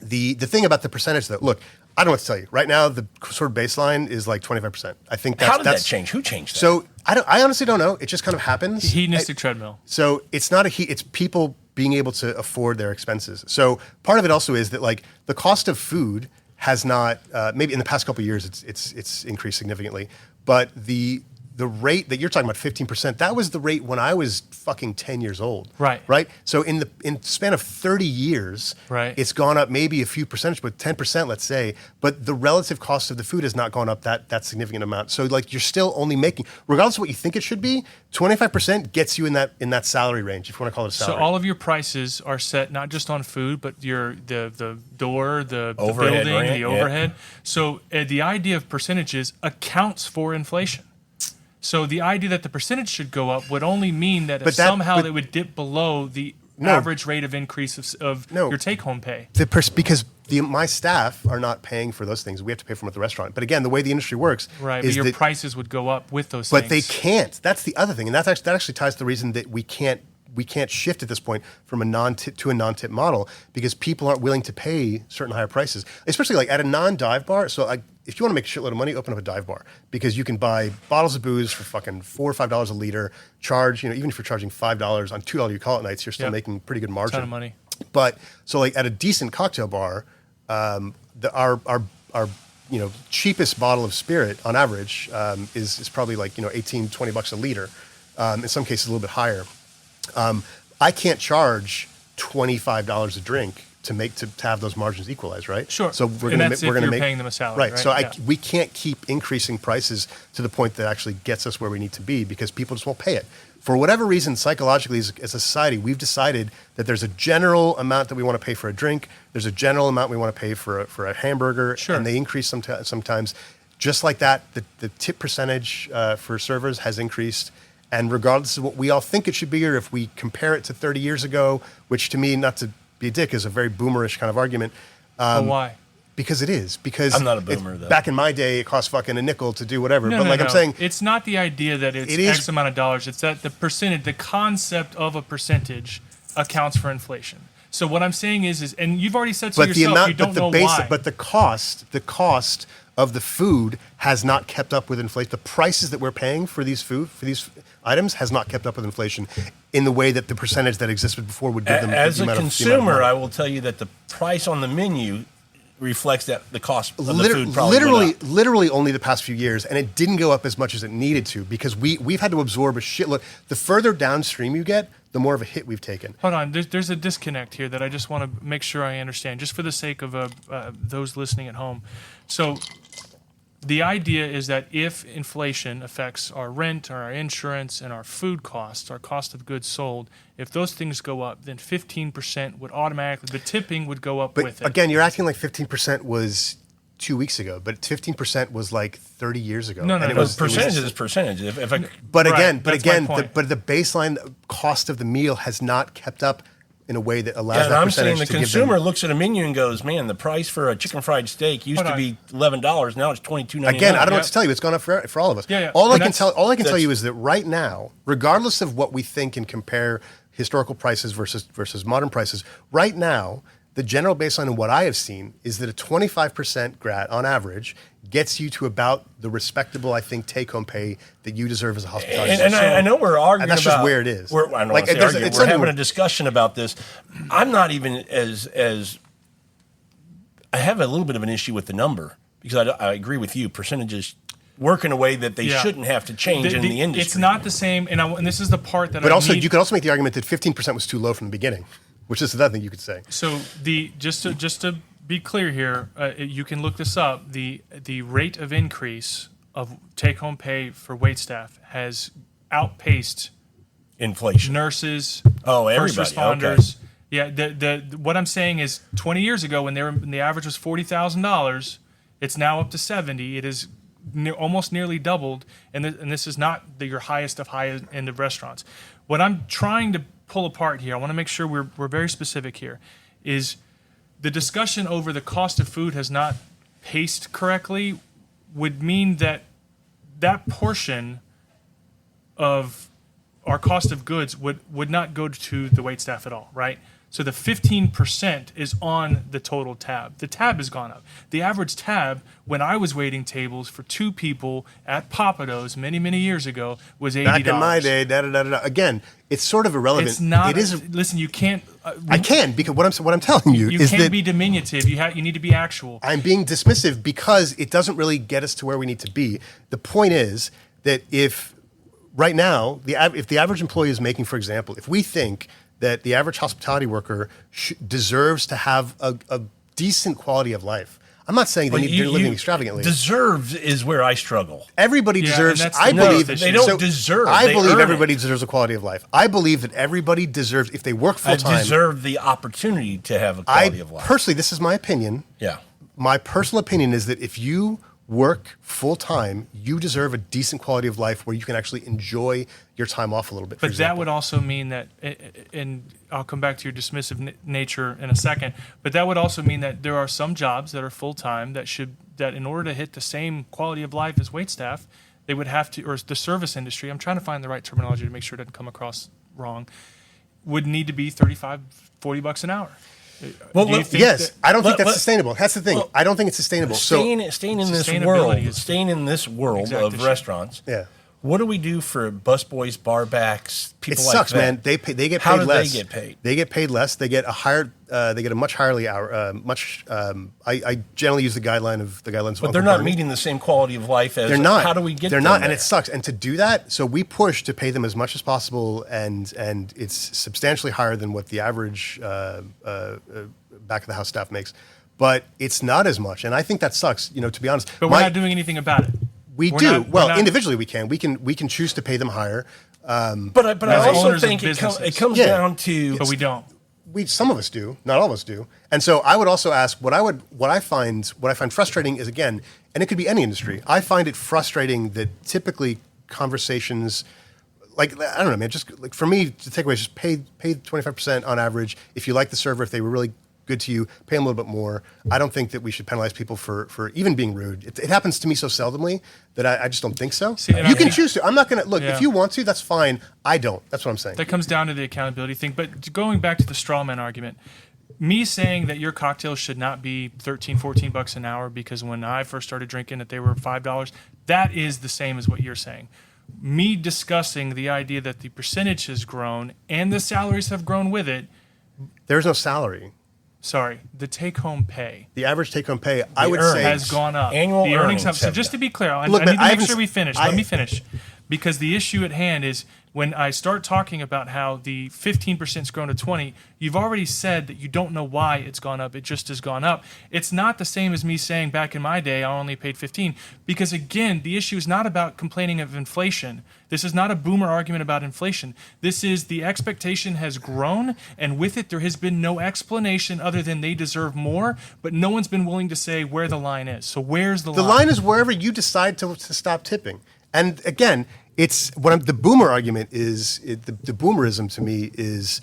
The thing about the percentage, though, look, I don't know what to tell you. Right now, the sort of baseline is like 25%. I think how did that that's change? Who changed that? So I honestly don't know. It just kind of happens. Hedonistic treadmill. So it's not it's people being able to afford their expenses. So part of it also is that, like, the cost of food has not maybe in the past couple of years it's increased significantly, but the rate that you're talking about, 15%, that was the rate when I was fucking 10 years old. Right. So in the span of 30 years, it's gone up maybe a few percentage, but 10%, let's say. But the relative cost of the food has not gone up that significant amount. So like you're still only making, regardless of what you think it should be, 25% gets you in that salary range, if you want to call it a salary. So all of your prices are set not just on food, but the door, the Overhead, building, right? the overhead. So the idea of percentages accounts for inflation. So the idea that the percentage should go up would only mean that somehow they would dip below the average rate of increase of your take-home pay. Because my staff are not paying for those things. We have to pay for them at the restaurant. But again, the way the industry works Right, is but your that, prices would go up with those but things. they can't. That's the other thing. And that actually ties to the reason that we can't we can't shift at this point from a non-tip to a non-tip model because people aren't willing to pay certain higher prices, especially like at a non-dive bar. So if you want to make a shitload of money, open up a dive bar because you can buy bottles of booze for fucking $4 or $5 a liter. Charge, even if you're charging $5 on $2 you call it nights, you're still making pretty good margin. Ton of money. But so like at a decent cocktail bar, our cheapest bottle of spirit on average is probably like $18-20 a liter. In some cases a little bit higher. I can't charge $25 a drink to have those margins equalized, right? Sure. So we're going to make paying them a salary, right? So yeah. we can't keep increasing prices to the point that actually gets us where we need to be because people just won't pay it. For whatever reason, psychologically, as a society, we've decided that there's a general amount that we want to pay for a drink. There's a general amount we want to pay for a hamburger, sure. And they increase sometimes. Just like that, the tip percentage for servers has increased. And regardless of what we all think it should be, or if we compare it to 30 years ago, which to me, not to be a dick, is a very boomerish kind of argument. But why? Because it is. Because I'm not a boomer, though. Back in my day, it cost fucking a nickel to do whatever. No. I'm saying, it's not the idea that it's X amount of dollars. It's that the percentage, the concept of a percentage accounts for inflation. So what I'm saying is, and you've already said to yourself, you don't know why. But the cost of the food has not kept up with inflation. The prices that we're paying for these items has not kept up with inflation in the way that the percentage that existed before would give them. As a consumer, I will tell you that the price on the menu reflects that the cost of the food probably went up. Literally only the past few years, and it didn't go up as much as it needed to because we've had to absorb a shitload. The further downstream you get, the more of a hit we've taken. Hold on, there's a disconnect here that I just want to make sure I understand, just for the sake of those listening at home. So the idea is that if inflation affects our rent, our insurance, and our food costs, our cost of goods sold, if those things go up, then 15% would automatically, the tipping would go up with it. But again, you're acting like 15% was 2 weeks ago, but 15% was like 30 years ago. No. Percentage is percentage. But the baseline cost of the meal has not kept up in a way that allows that I'm percentage saying to the consumer looks at a menu and goes, man, the price for a chicken fried steak used to be $11, now it's $22.99. Again, I don't know what to tell you. It's gone up for all of us. Yeah. All I can tell you is that right now, regardless of what we think and compare historical prices versus modern prices, right now, the general baseline of what I have seen is that a 25% grad on average gets you to about the respectable, I think, take-home pay that you deserve as a hospitality. And I know we're arguing and that's about just where it is. We're having a discussion about this. I'm not even as I have a little bit of an issue with the number because I agree with you. Percentages work in a way that they shouldn't have to change in the industry. It's not the same, and this is the part that. But you could also make the argument that 15% was too low from the beginning, which is another thing you could say. So just to be clear here, you can look this up. The rate of increase of take-home pay for waitstaff has outpaced inflation. Nurses, everybody. First responders. Okay. Yeah, what I'm saying is 20 years ago when the average was $40,000, it's now up to 70. It is almost nearly doubled, and this is not your highest of high end of restaurants. What I'm trying to pull apart here, I want to make sure we're very specific here, is the discussion over the cost of food has not paced correctly would mean that portion of our cost of goods would not go to the waitstaff at all, right? So the 15% is on the total tab. The tab has gone up. The average tab, when I was waiting tables for two people at Papado's many, many years ago, was $80. Back in my day, Again, it's sort of irrelevant. It's not. It is. Listen, you can't. I can because what I'm telling you is can't that be diminutive. You need to be actual. I'm being dismissive because it doesn't really get us to where we need to be. The point is that if right now if the average employee is making, for example, if we think that the average hospitality worker deserves to have a decent quality of life. I'm not saying they're living extravagantly. Deserves is where I struggle. Everybody deserves. I believe they don't deserve. I believe everybody deserves a quality of life. I believe that everybody deserves, if they work full time, deserve the opportunity to have a quality of life. Personally, this is my opinion. Yeah. My personal opinion is that if you work full time, you deserve a decent quality of life where you can actually enjoy your time off a little bit. But that would also mean that, and I'll come back to your dismissive nature in a second, but that would also mean that there are some jobs that are full time that in order to hit the same quality of life as waitstaff, they would have to, or the service industry, I'm trying to find the right terminology to make sure it doesn't come across wrong. would need to be $35-$40 an hour. Well, yes, I don't think that's sustainable. That's the thing. I don't think it's sustainable. Staying in this world of restaurants. Yeah. What do we do for busboys, barbacks, people it like sucks, that? man. They get paid less. How do they get paid? They get paid less. They get a higher. They get a much higher hour. I generally use the guidelines. But they're not meeting the same quality of life as. They're not. How do we get? They're them not, there? and it sucks. And to do that, so we push to pay them as much as possible, and it's substantially higher than what the average back of the house staff makes. But it's not as much, and I think that sucks. To be honest. But we're not doing anything about it. We do. Individually we can. We can choose to pay them higher. But I also think it comes down to. But we don't. Some of us do. Not all of us do. And so I would also ask what I find frustrating is, again, and it could be any industry. I find it frustrating that typically conversations, like, I don't know, man. Just like for me, the takeaway is just pay 25% on average. If you like the server, if they were really good to you, pay them a little bit more. I don't think that we should penalize people for even being rude. It happens to me so seldomly that I just don't think so. You can choose to. I'm not going to look. If you want to, that's fine. I don't. That's what I'm saying. That comes down to the accountability thing. But going back to the straw man argument, me saying that your cocktails should not be $13-$14 an hour because when I first started drinking that they were $5, that is the same as what you're saying. Me discussing the idea that the percentage has grown and the salaries have grown with it. There's no salary. Sorry, the take-home pay. The average take-home pay, I would say, has gone up. Annual earnings have. So just to be clear, I Look, need man, to make sure we finish. Let me finish. Because the issue at hand is when I start talking about how the 15% has grown to 20, you've already said that you don't know why it's gone up. It just has gone up. It's not the same as me saying back in my day I only paid 15. Because again, the issue is not about complaining of inflation. This is not a boomer argument about inflation. This is the expectation has grown, and with it there has been no explanation other than they deserve more, but no one's been willing to say where the line is. So where's the line? The line is wherever you decide to stop tipping. And again, it's the boomer argument is the boomerism to me is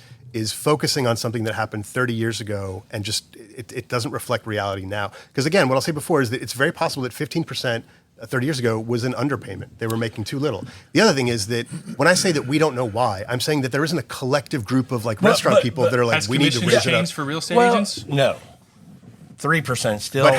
focusing on something that happened 30 years ago and just it doesn't reflect reality now. Because again, what I'll say before is that it's very possible that 15% 30 years ago was an underpayment. They were making too little. The other thing is that when I say that we don't know why, I'm saying that there isn't a collective group of restaurant people that are like, we need to raise it up. For real estate agents? No. 3% still. But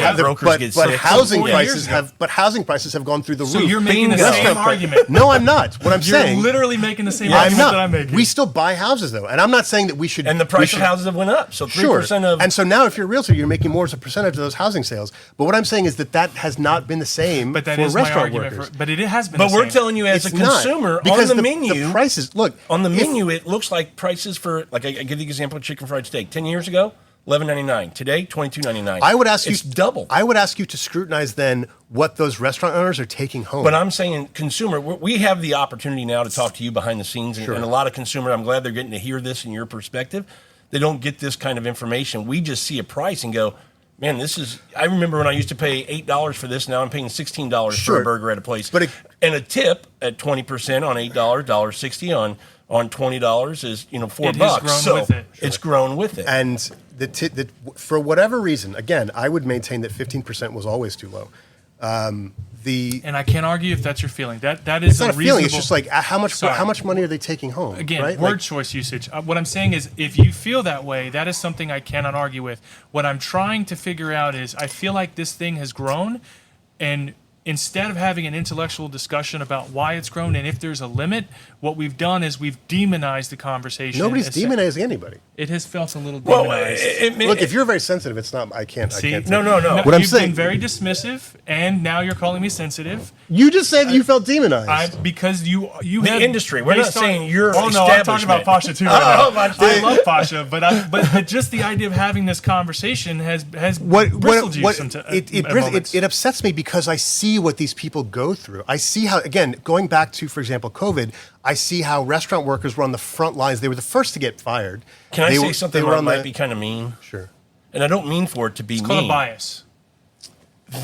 housing prices have gone through the roof. So you're making the same argument. No, I'm not. What I'm saying. You're literally making the same argument that I'm making. We still buy houses though, and I'm not saying that we should. And the price of houses have went up. So 3% of. And so now, if you're a realtor, you're making more as a percentage of those housing sales. But what I'm saying is that has not been the same for restaurant workers. But it has been. But we're telling you as a consumer on the menu. The prices look on the menu. It looks like prices for I give the example of chicken fried steak 10 years ago. $11.99. Today, $22.99. I would ask you. It's double. I would ask you to scrutinize then what those restaurant owners are taking home. But I'm saying, consumer, we have the opportunity now to talk to you behind the scenes, and a lot of consumer. I'm glad they're getting to hear this in your perspective. They don't get this kind of information. We just see a price and go, man, this is. I remember when I used to pay $8 for this. Now I'm paying $16 for a burger at a place. And a tip at 20% on $8, $1.60 on $20 is $4. So it's grown with it. And for whatever reason, again, I would maintain that 15% was always too low. And I can't argue if that's your feeling. That is it's not a feeling. It's just like how much money are they taking home? Again, right? word choice usage. What I'm saying is, if you feel that way, that is something I cannot argue with. What I'm trying to figure out is, I feel like this thing has grown, and instead of having an intellectual discussion about why it's grown and if there's a limit, what we've done is we've demonized the conversation. Nobody's demonizing anybody. It has felt a little demonized. Look, if you're very sensitive, it's not. I can't. No. What I'm You've saying, been very dismissive, and now you're calling me sensitive. You just said that you felt demonized. Because you the have industry. We're not saying you're. Oh no, I'm talking about Pasha too. I love Pasha, but just the idea of having this conversation has bristled you sometimes. It upsets me because I see what these people go through. I see how, again, going back to, for example, COVID, I see how restaurant workers were on the front lines. They were the first to get fired. Can I say something that might be kind of mean? Sure. And I don't mean for it to be mean. It's called a bias.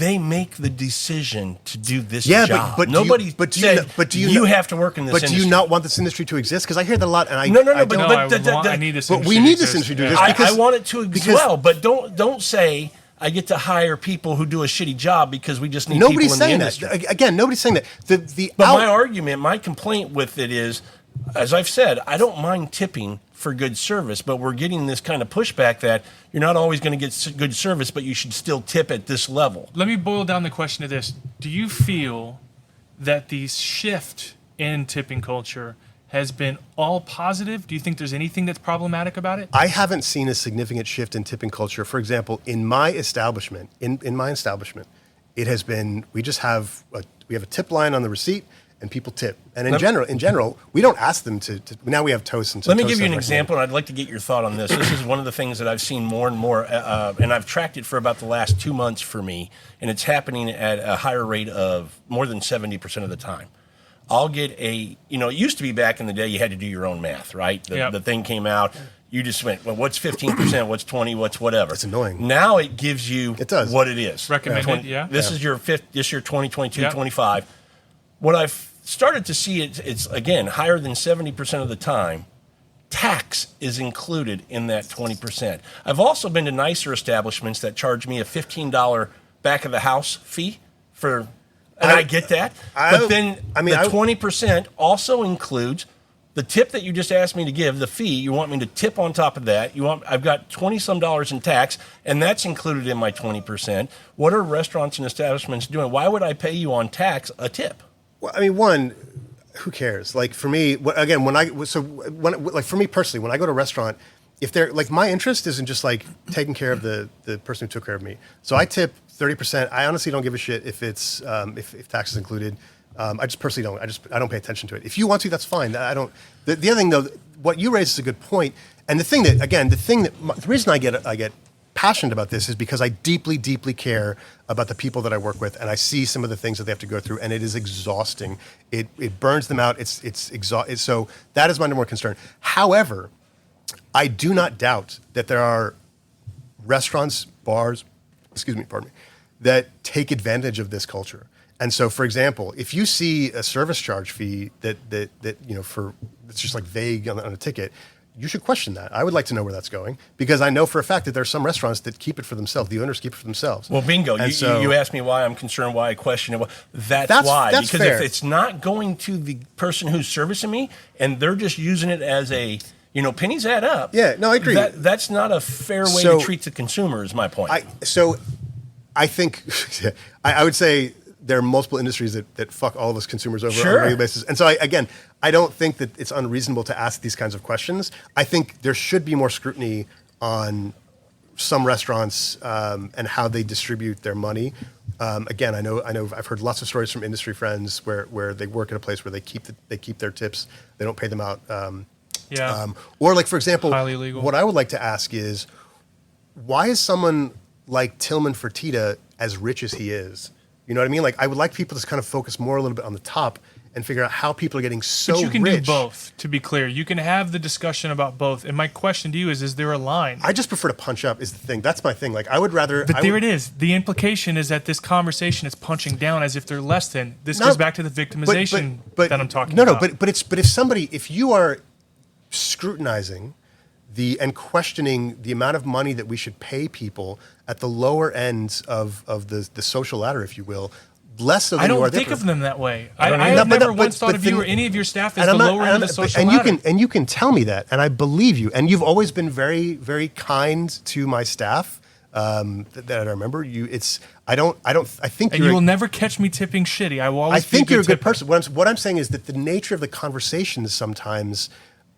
They make the decision to do this job. But nobody said you have to work in this industry. But do you not want this industry to exist? Because I hear that a lot, and I need this. But we need this industry to exist. I want it to as well. But don't say I get to hire people who do a shitty job because we just need people in the industry. Again, nobody's saying that. My argument, my complaint with it is as I've said, I don't mind tipping for good service, but we're getting this kind of pushback that you're not always going to get good service, but you should still tip at this level. Let me boil down the question to this. Do you feel that the shift in tipping culture has been all positive? Do you think there's anything that's problematic about it? I haven't seen a significant shift in tipping culture. For example, in my establishment, it has been, we have a tip line on the receipt, and people tip. And in general, we don't ask them to now we have toast. And let me give you an example, and I'd like to get your thought on this. This is one of the things that I've seen more and more, and I've tracked it for about the last 2 months for me, and it's happening at a higher rate of more than 70% of the time. I'll get it used to be back in the day you had to do your own math, right? The thing came out. You just went, well, what's 15%, what's 20, what's whatever. It's annoying. Now it gives you what it is. Recommended, This is your 2022, 25. What I've started to see, it's again, higher than 70% of the time, tax is included in that 20%. I've also been to nicer establishments that charge me a $15 back of the house fee for, and I get that. But then the 20% also includes the tip that you just asked me to give, the fee. You want me to tip on top of that. I've got $20-some in tax, and that's included in my 20%. What are restaurants and establishments doing? Why would I pay you on tax a tip? Well, I mean, one, who cares? Like for me, again, for me personally, when I go to a restaurant, if they're like, my interest isn't just like taking care of the person who took care of me. So I tip 30%. I honestly don't give a shit if it's if tax is included. I just personally don't. I don't pay attention to it. If you want to, that's fine. I don't. The other thing though, what you raised is a good point. And the reason I get passionate about this is because I deeply, deeply care about the people that I work with, and I see some of the things that they have to go through, and it is exhausting. It burns them out. It's exhausting. So that is my number one concern. However, I do not doubt that there are restaurants, bars, that take advantage of this culture. And so, for example, if you see a service charge fee that for it's just like vague on a ticket, you should question that. I would like to know where that's going, because I know for a fact that there are some restaurants that keep it for themselves. The owners keep it for themselves. Well, bingo. You asked me why I'm concerned, why I question it. Well, that's why. That's because fair. If it's not going to the person who's servicing me and they're just using it as a, pennies add up. Yeah, no, I agree. That's not a fair way to treat the consumer, is my point. I think I would say there are multiple industries that fuck all of us consumers over on a regular basis. And so, I don't think that it's unreasonable to ask these kinds of questions. I think there should be more scrutiny on some restaurants and how they distribute their money. Again, I know I've heard lots of stories from industry friends where they work at a place where they keep their tips. They don't pay them out. Or like, for example, highly illegal. What I would like to ask is, why is someone like Tillman Fertitta as rich as he is? You know what I mean? Like, I would like people to kind of focus more a little bit on the top and figure out how people are getting so rich. But you can do both, to be clear. You can have the discussion about both. And my question to you is there a line? I just prefer to punch up is the thing. That's my thing. Like, I would rather... But it is. The implication is that this conversation is punching down as if they're less than. This goes back to the victimization that I'm talking about. But if you are scrutinizing and questioning the amount of money that we should pay people at the lower ends of the social ladder, if you will, less so than you are. I don't think of them that way. I have never once thought of you or any of your staff as the lower end of the social ladder. You can tell me that, and I believe you. And you've always been very, very kind to my staff. That I remember you. I think you will never catch me tipping shitty. I will always. I think be you're a good person. What I'm saying is that the nature of the conversations sometimes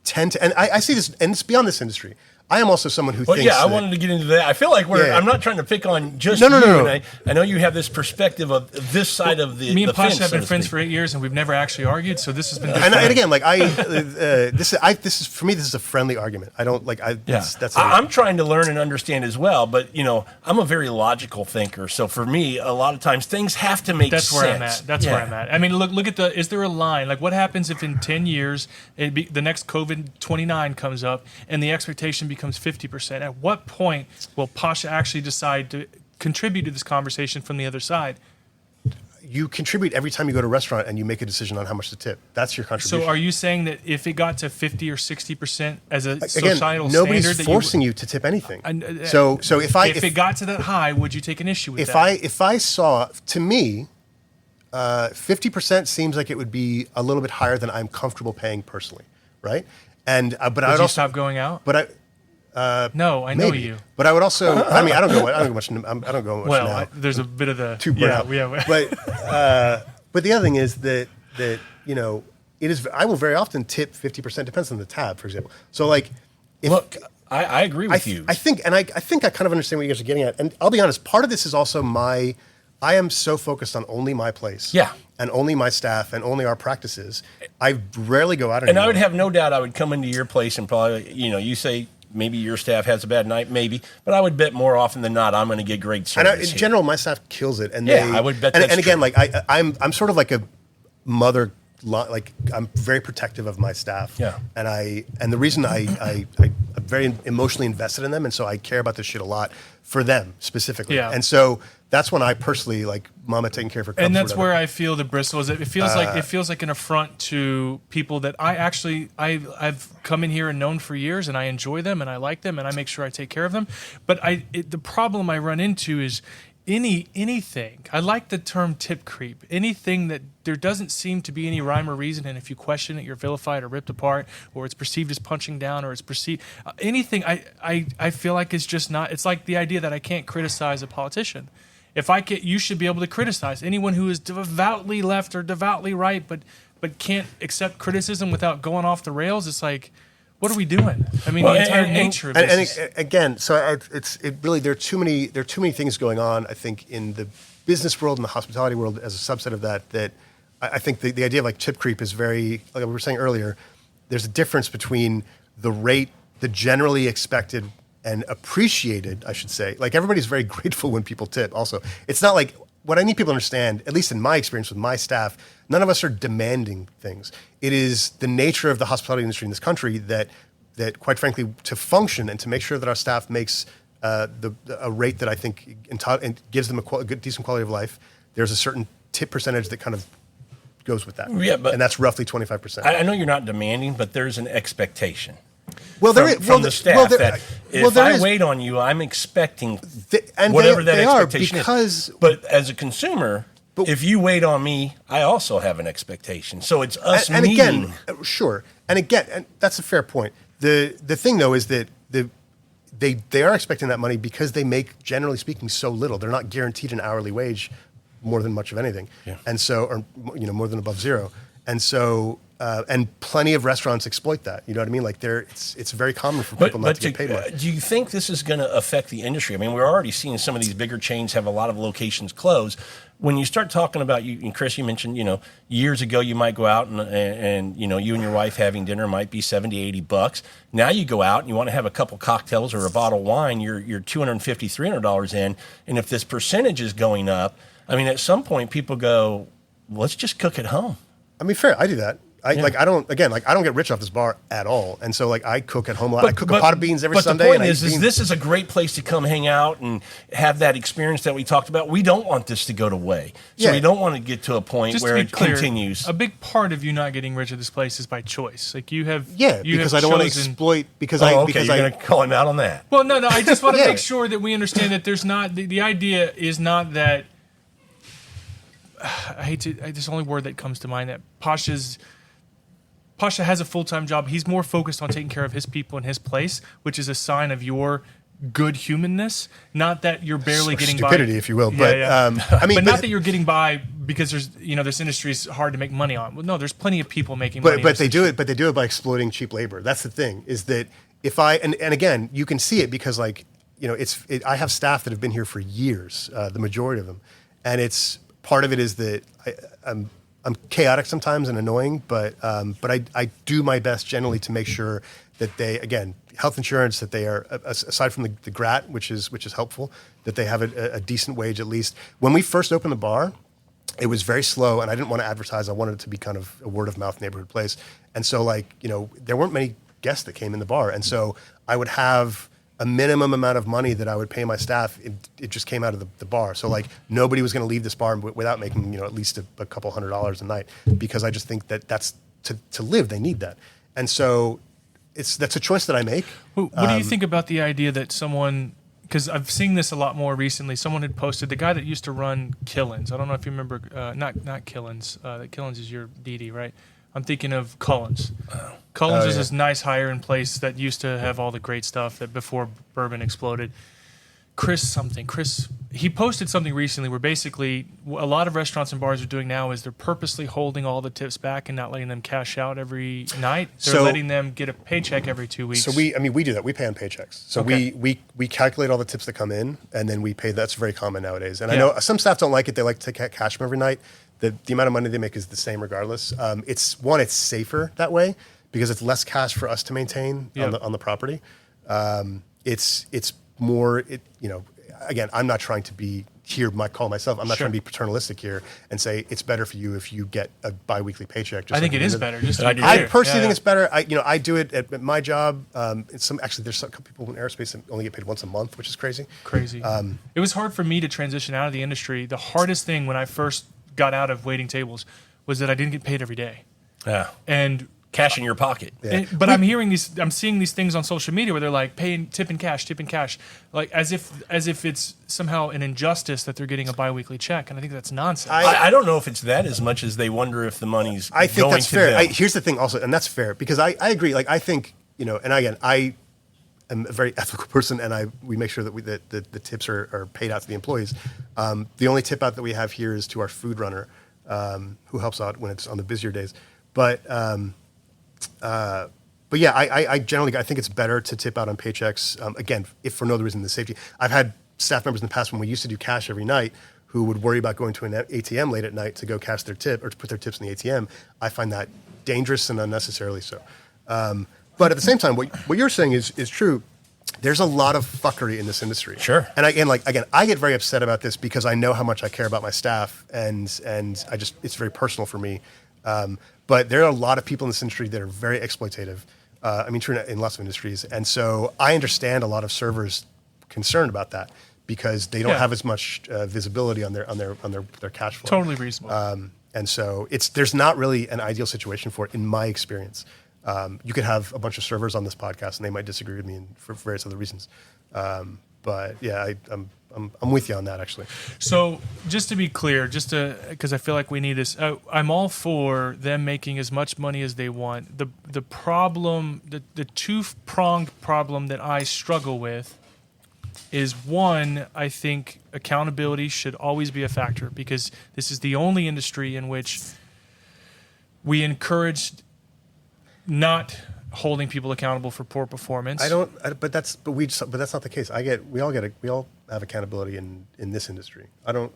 tend to, and I see this, and it's beyond this industry. I am also someone who thinks. I wanted to get into that. I feel like I'm not trying to pick on just no. And I know you have this perspective of this side of the. Me and Pasha have been friends for 8 years, and we've never actually argued. So this has been. And again, like this is for me. This is a friendly argument. I don't like. I'm trying to learn and understand as well, but I'm a very logical thinker. So for me, a lot of times things have to make sense. That's where I'm at. That's where I'm at. I mean, look at is there a line? Like, what happens if in 10 years the next COVID-29 comes up and the expectation becomes 50%? At what point will Pasha actually decide to contribute to this conversation from the other side? You contribute every time you go to a restaurant and you make a decision on how much to tip. That's your contribution. So are you saying that if it got to 50 or 60% as a societal standard, nobody's forcing you to tip anything. So if it got to that high, would you take an issue with that? If I saw, to me, 50% seems like it would be a little bit higher than I'm comfortable paying personally, right? And but Would I would you also stop going out? But No, I know maybe. you. But I would also. I mean, I don't go much. I don't go much Well, now. there's a bit of the Too burnt out. Yeah. But the other thing is that it is. I will very often tip 50%. Depends on the tab, for example. So like, Look, I agree with you. I think I kind of understand what you guys are getting at. And I'll be honest, part of this is also I am so focused on only my place. Yeah. And only my staff and only our practices. I rarely go out and anymore. I would have no doubt I would come into your place and probably, you say maybe your staff has a bad night, maybe, but I would bet more often than not I'm going to get great service. And in general, my staff kills it. And I would bet that's and again, true. like I'm sort of like a mother. Like I'm very protective of my staff. Yeah. And the reason I'm very emotionally invested in them, and so I care about this shit a lot for them specifically. Yeah. And so that's when I personally like Mama taking care of her cubs. And that's or whatever. where I feel the bristle is. It feels like an affront to people that I've come in here and known for years, and I enjoy them and I like them and I make sure I take care of them. But the problem I run into is anything. I like the term tip creep. Anything that there doesn't seem to be any rhyme or reason, and if you question it, you're vilified or ripped apart, or it's perceived as punching down, or it's perceived anything. I feel like it's just not. It's like the idea that I can't criticize a politician. If you should be able to criticize anyone who is devoutly left or devoutly right, but can't accept criticism without going off the rails. It's like, what are we doing? I mean, the entire nature of this. And again, so it really there are too many things going on. I think in the business world and the hospitality world as a subset of that I think the idea of like tip creep is very, like we were saying earlier. There's a difference between the rate, the generally expected and appreciated, I should say. Like everybody's very grateful when people tip. Also, it's not like what I need people to understand. At least in my experience with my staff, none of us are demanding things. It is the nature of the hospitality industry in this country that quite frankly, to function and to make sure that our staff makes a rate that I think and gives them a good, decent quality of life, there's a certain tip percentage that kind of goes with that. Yeah, but and that's roughly 25%. I know you're not demanding, but there's an expectation. Well, from the staff that if I wait on you, I'm expecting whatever that expectation is. But as a consumer, if you wait on me, I also have an expectation. So it's us and meeting. Again, sure. And again, and that's a fair point. The thing though is that they are expecting that money because they make, generally speaking, so little. They're not guaranteed an hourly wage more than much of anything, and so, or more than above zero, and so. And plenty of restaurants exploit that. You know what I mean? Like it's very common for people not to get paid much. Do you think this is going to affect the industry? I mean, we're already seeing some of these bigger chains have a lot of locations close. When you start talking about you, and Chris, you mentioned, years ago you might go out and you and your wife having dinner might be $70, $80. Now you go out and you want to have a couple cocktails or a bottle of wine, you're $250, $300 in. And if this percentage is going up, I mean, at some point people go, let's just cook at home. I mean, fair. I do that. I don't get rich off this bar at all, and so I cook at home a lot. I cook a pot of beans every Sunday. But the point is this is a great place to come hang out and have that experience that we talked about. We don't want this to go to way, so we don't want to get to a point where it continues. A big part of you not getting rich at this place is by choice. Like you have, because I don't want to exploit. Because you're going to call him out on that. Well, no, I just want to make sure that we understand that there's not the idea is not that. This is the only word that comes to mind that Pasha has a full-time job. He's more focused on taking care of his people and his place, which is a sign of your good humanness. Not that you're barely getting stupidity, by. if you will. But I mean, but not that you're getting by because there's this industry is hard to make money on. Well, no, there's plenty of people making money. But they do it. But they do it by exploiting cheap labor. That's the thing. Is that if and again, you can see it because I have staff that have been here for years, the majority of them, and it's part of it is that I'm chaotic sometimes and annoying, but I do my best generally to make sure that they, again, health insurance, that they are, aside from the GRAT, which is helpful, that they have a decent wage at least. When we first opened the bar, it was very slow, and I didn't want to advertise. I wanted it to be kind of a word-of-mouth neighborhood place. And so, there weren't many guests that came in the bar. And so I would have a minimum amount of money that I would pay my staff. It just came out of the bar. So nobody was going to leave this bar without making at least a couple $100s a night, because I just think that's to live. They need that, and so that's a choice that I make. What do you think about the idea that someone because I've seen this a lot more recently. Someone had posted, the guy that used to run Killins. I don't know if you remember, not Killins. Killins is your DD, right? I'm thinking of Cullins. Cullins is this nice hire in place that used to have all the great stuff that before Bourbon exploded. Chris, he posted something recently where basically a lot of restaurants and bars are doing now is they're purposely holding all the tips back and not letting them cash out every night. They're letting them get a paycheck every 2 weeks. So we do that. We pay on paychecks. So we calculate all the tips that come in, and then we pay. That's very common nowadays. And I know some staff don't like it. They like to cash them every night. The amount of money they make is the same regardless. It's safer that way because it's less cash for us to maintain on the property. It's more, again, I'm not trying to be here, call myself. I'm not trying to be paternalistic here and say it's better for you if you get a biweekly paycheck. I think it is better. I personally think it's better. I do it at my job. There's some couple people in aerospace that only get paid once a month, which is crazy. It was hard for me to transition out of the industry. The hardest thing when I first got out of waiting tables was that I didn't get paid every day. Yeah. And cash in your pocket. Yeah. But I'm seeing these things on social media where they're like tip in cash, like as if it's somehow an injustice that they're getting a biweekly check, and I think that's nonsense. I don't know if it's that as much as they wonder if the money's. I think that's to fair. them. Here's the thing, also, and that's fair because I agree. Like I think and again I am a very ethical person, and we make sure that the tips are paid out to the employees. The only tip out that we have here is to our food runner, who helps out when it's on the busier days, but yeah, I generally think it's better to tip out on paychecks. Again, if for no other reason than safety. I've had staff members in the past when we used to do cash every night who would worry about going to an ATM late at night to go cash their tip or to put their tips in the ATM. I find that dangerous and unnecessarily so. But at the same time, what you're saying is true. There's a lot of fuckery in this industry. Sure. And I get very upset about this because I know how much I care about my staff, and it's very personal for me. But there are a lot of people in this industry that are very exploitative. True in lots of industries. And so I understand a lot of servers concerned about that because they don't have as much visibility on their cash flow. Totally reasonable. And so there's not really an ideal situation for it in my experience. You could have a bunch of servers on this podcast and they might disagree with me for various other reasons. But yeah, I'm with you on that, actually. So just to be clear, because I feel like we need this, I'm all for them making as much money as they want. The problem, the two-pronged problem that I struggle with is, one, I think accountability should always be a factor because this is the only industry in which we encourage not holding people accountable for poor performance. But that's not the case. We all have accountability in this industry. I don't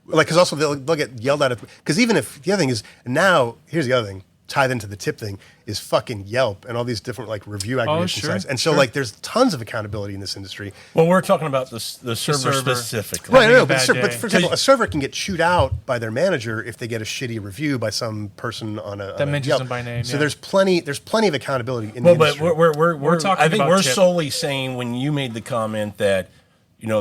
because also they'll get yelled at because even if the other thing is now here's the other thing tied into the tip thing is fucking Yelp and all these different review aggregation sites, and so there's tons of accountability in this industry. Well, we're talking about the server specifically, right? No, but for example, a server can get chewed out by their manager if they get a shitty review by some person on a that mentions Yelp. them by name. So there's plenty of accountability in the industry. But we're talking. I think about we're tip. solely saying when you made the comment that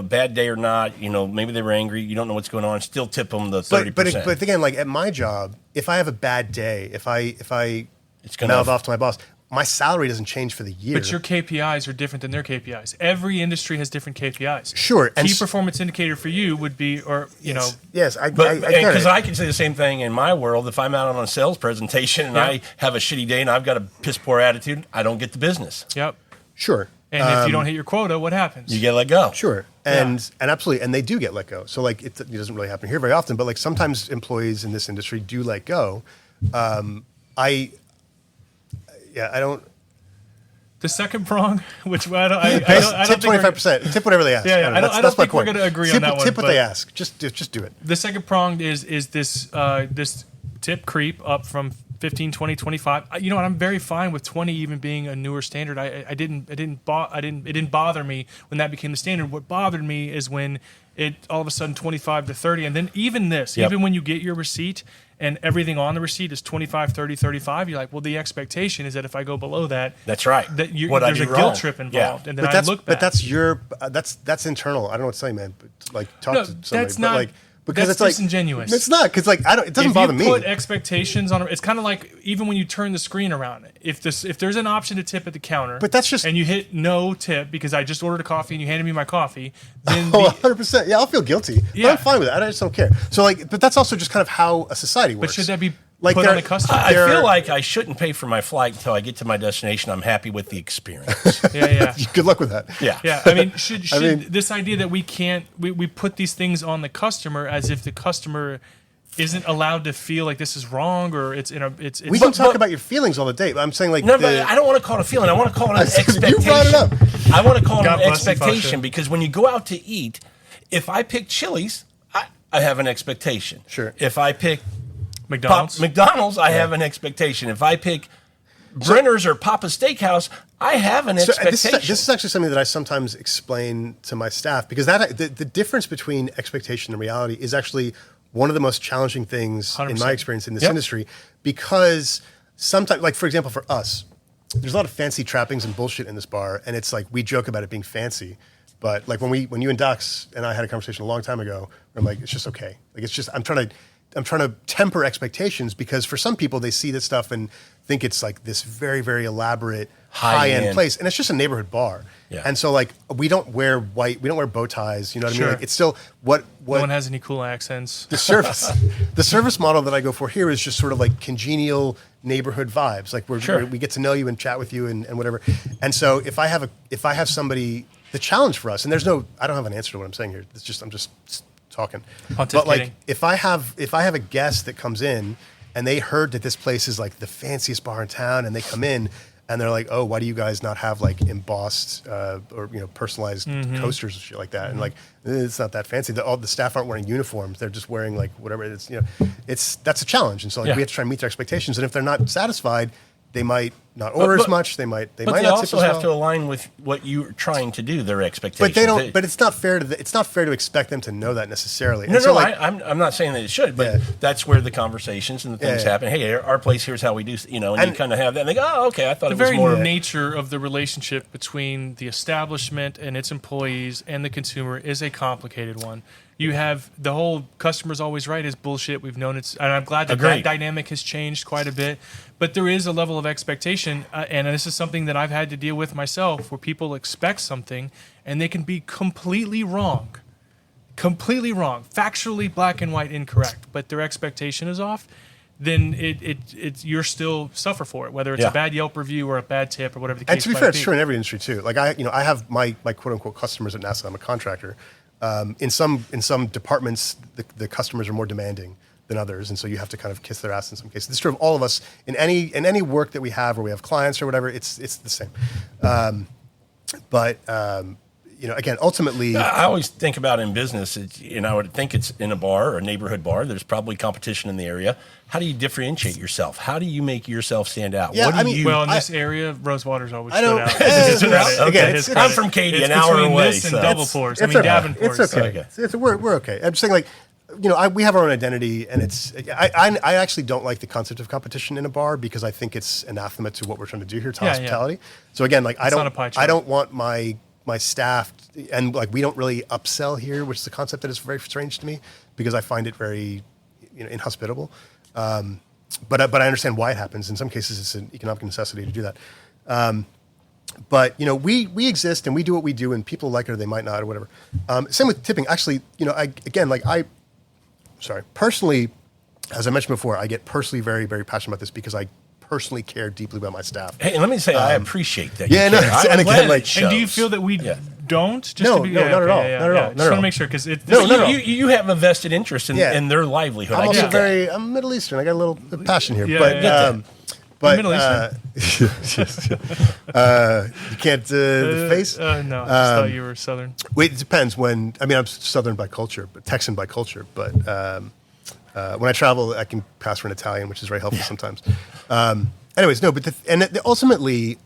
bad day or not, maybe they were angry, you don't know what's going on, still tip them the 30%. But again, at my job, if I have a bad day, if I mouth off to my boss, my salary doesn't change for the year. But your KPIs are different than their KPIs. Every industry has different KPIs. Sure. Key performance indicator for you would be, Yes, because I can say the same thing in my world. If I'm out on a sales presentation and I have a shitty day and I've got a piss poor attitude, I don't get the business. Yep. Sure. And if you don't hit your quota, what happens? You get let go. Sure. And absolutely, and they do get let go. So it doesn't really happen here very often, but sometimes employees in this industry do let go. I don't. The second prong, which I don't tip 25%. Tip whatever they ask. Yeah, I don't think we're going to agree on that one. Tip what they ask. Just do it. The second prong is this tip creep up from 15, 20, 25. And I'm very fine with 20 even being a newer standard. It didn't bother me when that became the standard. What bothered me is when it all of a sudden 25 to 30, and then even when you get your receipt and everything on the receipt is 25, 30, 35, you're like, well, the expectation is that if I go below that, that's right. That there's a guilt trip involved, and then I look back. But that's internal. I don't know what to say, man. But talk to somebody. That's not. because That's it's like disingenuous. It's not because like I don't. It doesn't bother me. If you put expectations on, it's kind of like even when you turn the screen around. If there's an option to tip at the counter, But that's just- and you hit no tip because I just ordered a coffee and you handed me my coffee, then 100%. Yeah, I'll feel guilty. But Yeah. I'm fine with it. I just don't care. So like, but that's also just kind of how a society works. but should that be Like put there- on the customer? I There- feel like I shouldn't pay for my flight until I get to my destination. I'm happy with the experience. yeah. Good luck with that. Yeah. Yeah, I mean, should mean- this idea that we put these things on the customer as if the customer isn't allowed to feel like this is wrong or it's We can talk about your feelings all the day. But I'm saying like No, but I don't want to call it a feeling. I want to call it an expectation. You brought it up. I want to call it God an bless you, expectation Pasha. because when you go out to eat, if I pick Chili's, I have an expectation. Sure. If I pick McDonald's. I have an expectation. If I pick Brenner's or Papa's Steakhouse, I have an So expectation. this is actually something that I sometimes explain to my staff because the difference between expectation and reality is actually one of the most challenging things in 100%. my experience in this Yep. industry because sometimes, like for example, for us, there's a lot of fancy trappings and bullshit in this bar, and it's like we joke about it being fancy, but like when you and Dux and I had a conversation a long time ago, where I'm like, it's just okay. Like it's just I'm trying to temper expectations because for some people they see this stuff and think it's like this very, very elaborate high-end High-end. place, and it's just a neighborhood bar. Yeah. And so like we don't wear white, we don't wear bow ties. You know what I Sure. mean? Like it's still what No one has any cool accents. the service model that I go for here is just sort of like congenial neighborhood vibes. Like we get to know you and chat with you and whatever. And so if I have somebody, the challenge for us, and I don't have an answer to what I'm saying here. I'm just talking. But like Pontificating. if I have a guest that comes in and they heard that this place is like the fanciest bar in town, and they come in and they're like, oh, why do you guys not have like embossed or personalized coasters and shit like that? And like it's not that fancy. All the staff aren't wearing uniforms; they're just wearing like whatever. That's a challenge, and so like we have to try and meet their expectations. And if they're not satisfied, they might not order as much. They might but not they tip also as have well. to align with what you're trying to do. Their expectations. But they don't. But it's not fair to. It's not fair to expect them to know that necessarily. No, And so, no, like, I'm not saying that it should, but Yeah. that's where the conversations and the things Yeah. happen. Hey, our place, here's how we do, and you And- kind of have that. And they go, oh, okay, I thought The it was very more. nature of the relationship between the establishment and its employees and the consumer is a complicated one. You have the whole customer's always right is bullshit. We've known it's, and I'm glad that Agreed. that dynamic has changed quite a bit. But there is a level of expectation, and this is something that I've had to deal with myself, where people expect something and they can be completely wrong, factually black and white incorrect, but their expectation is off. Then it's you're still suffer for it, whether it's Yeah. a bad Yelp review or a bad tip or whatever the case and to be might fair, be. it's true in every industry too. Like I have my quote unquote customers at NASA. I'm a contractor. In some departments, the customers are more demanding than others, and so you have to kind of kiss their ass in some cases. This is true of all of us in any work that we have, where we have clients or whatever. It's the same. Again, ultimately, I always think about in business, I would think it's in a bar or a neighborhood bar. There's probably competition in the area. How do you differentiate yourself? How do you make yourself stand out? Yeah, What do I mean, you? Well, in this area, Rosewater's always I stood don't- out. It's To right. his Okay, credit, it's- his I'm credit. from Katy, It's an hour between away, this and so- double pours. It's okay. Davenport. It's okay. We're okay. I'm just saying, like, we have our own identity, and I actually don't like the concept of competition in a bar because I think it's anathema to what we're trying to do here, to Yeah, hospitality. So again, like, It's not a pie chart. I don't want my staff, and like we don't really upsell here, which is a concept that is very strange to me because I find it very inhospitable. But I understand why it happens. In some cases, it's an economic necessity to do that. But we exist and we do what we do, and people like it or they might not or whatever. Same with tipping. Actually, personally, as I mentioned before, I get personally very, very passionate about this because I personally care deeply about my staff. Hey, and let me say, I appreciate that. yeah, you no, care. and I'm again, glad like- it And do you shows. feel that we Yeah. don't? Just No, to be, no, not at all. Not at all. Just Not at want all. to make sure because No, no, no. You have a vested interest in, Yeah. in their livelihood. I'm I also get that. I'm Middle Eastern. I got a little passion here, Yeah, but yeah. but Middle you can't the face. No, I just thought you were Southern. Wait, it depends. I'm Southern by culture, but Texan by culture. But when I travel, I can pass for an Italian, which is very helpful sometimes. Anyways, no, but ultimately,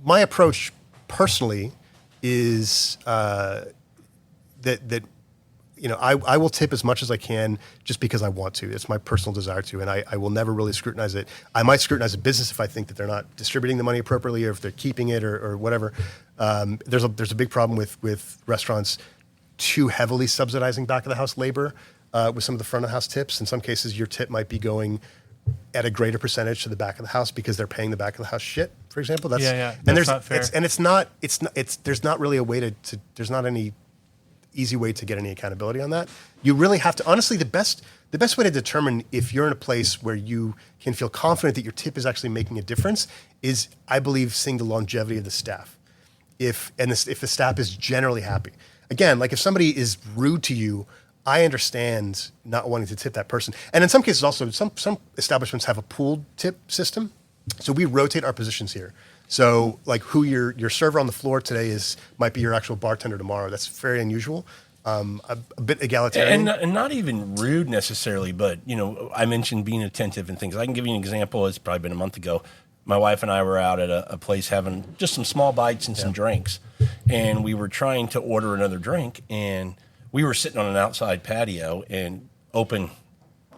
my approach personally is that I will tip as much as I can just because I want to. It's my personal desire to, and I will never really scrutinize it. I might scrutinize a business if I think that they're not distributing the money appropriately or if they're keeping it or whatever. There's a big problem with restaurants too heavily subsidizing back of the house labor with some of the front of the house tips. In some cases, your tip might be going at a greater percentage to the back of the house because they're paying the back of the house shit, for example. That's not fair. There's not really a way to there's not any easy way to get any accountability on that. You really have to, honestly, the best way to determine if you're in a place where you can feel confident that your tip is actually making a difference is, I believe, seeing the longevity of the staff. If the staff is generally happy. Again, like if somebody is rude to you, I understand not wanting to tip that person. And in some cases also, some establishments have a pooled tip system. So we rotate our positions here. So like who your server on the floor today might be your actual bartender tomorrow. That's very unusual. A bit egalitarian. And not even rude necessarily, but, I mentioned being attentive and things. I can give you an example. It's probably been a month ago. My wife and I were out at a place having just some small bites and some drinks. And we were trying to order another drink. And we were sitting on an outside patio and open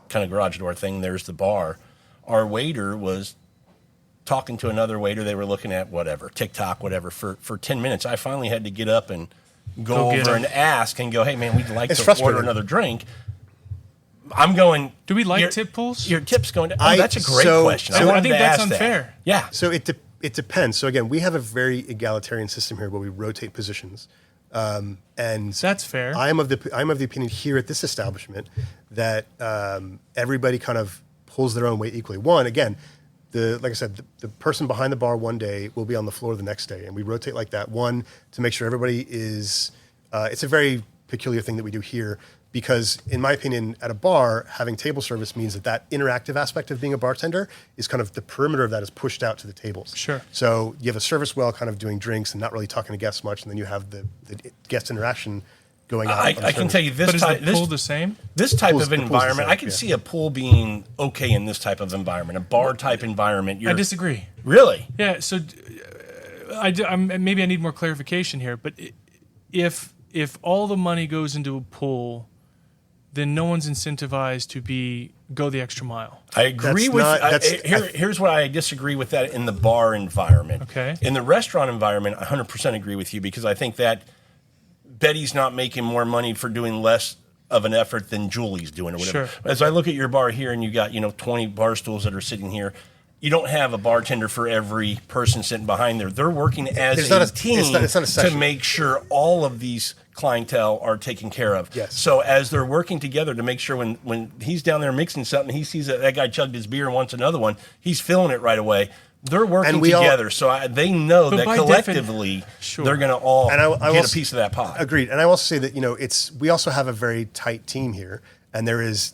kind of garage door thing. There's the bar. Our waiter was talking to another waiter. They were looking at whatever, TikTok, whatever, for 10 minutes. I finally had to get up and go over and ask and go, hey, man, we'd like to order another drink. I'm going. Do we like tip pools? Your tip's going to. That's a great question. I think that's unfair. Yeah. So it depends. So again, we have a very egalitarian system here where we rotate positions, and that's fair. I'm of the opinion here at this establishment that everybody kind of pulls their own weight equally. One, again, like I said, the person behind the bar one day will be on the floor the next day, and we rotate like that. One, to make sure everybody is. It's a very peculiar thing that we do here. Because, in my opinion, at a bar, having table service means that interactive aspect of being a bartender is kind of the perimeter of that is pushed out to the tables. Sure. So you have a service well kind of doing drinks and not really talking to guests much, and then you have the guest interaction going on. I can tell you this but type. Is the pool the same? This type of environment, I can see a pool being okay in this type of environment, a bar type environment. I disagree. Really? Yeah. So, maybe I need more clarification here. But if all the money goes into a pool, then no one's incentivized to go the extra mile. I agree here's what I disagree with that in the bar environment. Okay. In the restaurant environment, I 100% agree with you because I think that Betty's not making more money for doing less of an effort than Julie's doing or whatever. Sure. As I look at your bar here and you got 20 bar stools that are sitting here, you don't have a bartender for every person sitting behind there. They're working as a team to make sure all of these clientele are taken care of. Yes. So as they're working together to make sure when he's down there mixing something, he sees that guy chugged his beer and wants another one, he's feeling it right away. They're working together, so they know that collectively they're going to all get a piece of that pie. Agreed. And I will also say that we also have a very tight team here, and there is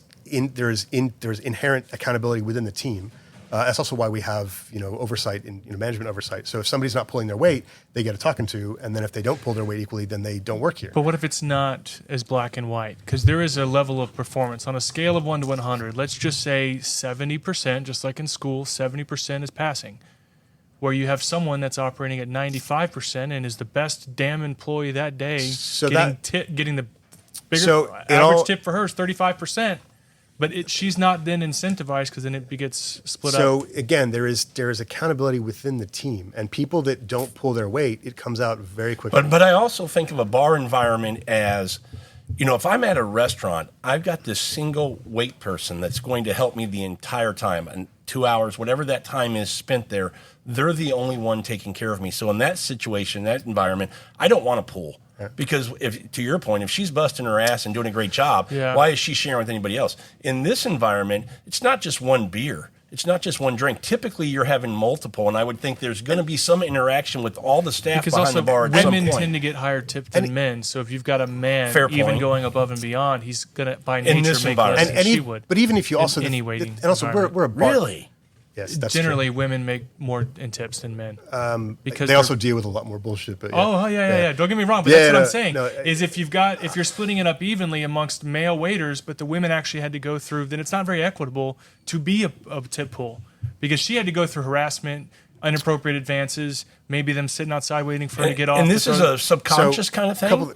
inherent accountability within the team. That's also why we have oversight in management oversight. So if somebody's not pulling their weight, they get a talking to, and then if they don't pull their weight equally, then they don't work here. But what if it's not as black and white? Because there is a level of performance on a scale of 1 to 100. Let's just say 70%, just like in school, 70% is passing. Where you have someone that's operating at 95% and is the best damn employee that day, getting the bigger average tip for her is 35%. But she's not then incentivized because then it gets split up. So again, there is accountability within the team, and people that don't pull their weight, it comes out very quickly. But I also think of a bar environment as, if I'm at a restaurant, I've got this single wait person that's going to help me the entire time, and 2 hours, whatever that time is spent there, they're the only one taking care of me. So in that situation, that environment, I don't want to pull. Because to your point, if she's busting her ass and doing a great job, why is she sharing with anybody else? In this environment, it's not just one beer. It's not just one drink. Typically, you're having multiple, and I would think there's going to be some interaction with all the staff behind the bar at some point. Women tend to get higher tipped than men, so if you've got a man even going above and beyond, he's going to, by nature, make less than she would. But even if you also... And also, we're a bar. Really? Yes, that's generally true. Women make more in tips than men because they also deal with a lot more bullshit. But yeah. Don't get me wrong, but that's what I'm saying. Is if you're splitting it up evenly amongst male waiters, but the women actually had to go through, then it's not very equitable to be a tip pool because she had to go through harassment, inappropriate advances, maybe them sitting outside waiting for her to get off. And this is a subconscious kind of thing.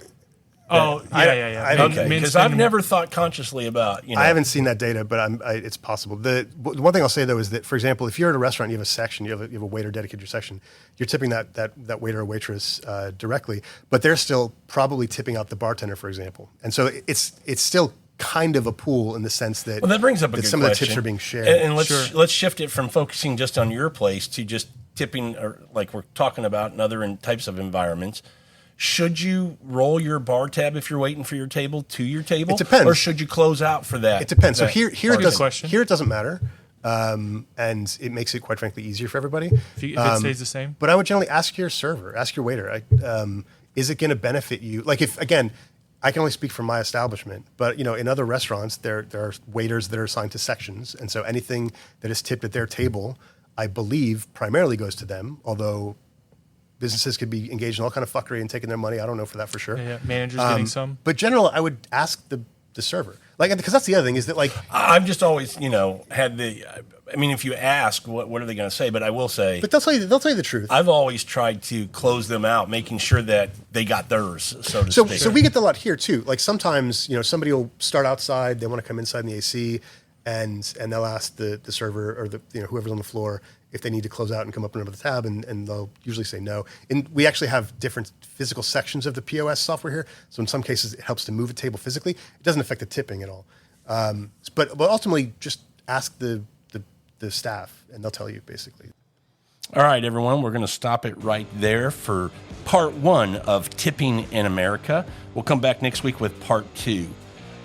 Oh, yeah. Okay, because I've never thought consciously about, I haven't seen that data, but it's possible. The one thing I'll say, though, is that, for example, if you're at a restaurant, you have a section, you have a waiter dedicated to your section, you're tipping that waiter or waitress directly, but they're still probably tipping out the bartender, for example. And so it's still kind of a pool in the sense that, that brings up a good some question. of the tips are being shared. And let's shift it from focusing just on your place to just tipping, or like we're talking about in other types of environments. Should you roll your bar tab if you're waiting for your table to your table? It depends. Or should you close out for that? It depends. So here it doesn't matter, and it makes it, quite frankly, easier for everybody. If it stays the same. But I would generally ask your server, ask your waiter, is it going to benefit you? Like, if, again, I can only speak for my establishment, but in other restaurants, there are waiters that are assigned to sections, and so anything that is tipped at their table, I believe, primarily goes to them, although businesses could be engaged in all kind of fuckery and taking their money. I don't know for that for sure. Yeah, managers getting some. But generally, I would ask the server. Like, because that's the other thing, is that, like, I've just always, had the. I mean, if you ask, what are they going to say? But I will say, but they'll tell you the truth. I've always tried to close them out, making sure that they got theirs, so to speak. So we get a lot here too. Like, sometimes somebody will start outside, they want to come inside in the AC, and they'll ask the server or the whoever's on the floor if they need to close out and come up and over the tab, and they'll usually say no. And we actually have different physical sections of the POS software here, so in some cases it helps to move a table physically. It doesn't affect the tipping at all. But ultimately, just ask the staff, and they'll tell you, basically. All right, everyone, we're going to stop it right there for part 1 of Tipping in America. We'll come back next week with part 2.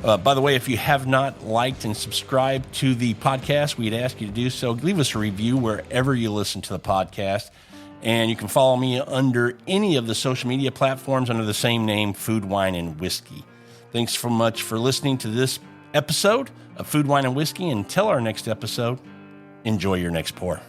By the way, if you have not liked and subscribed to the podcast, we'd ask you to do so. Leave us a review wherever you listen to the podcast. And you can follow me under any of the social media platforms under the same name, Food, Wine, and Whiskey. Thanks so much for listening to this episode of Food, Wine, and Whiskey. Until our next episode, enjoy your next pour.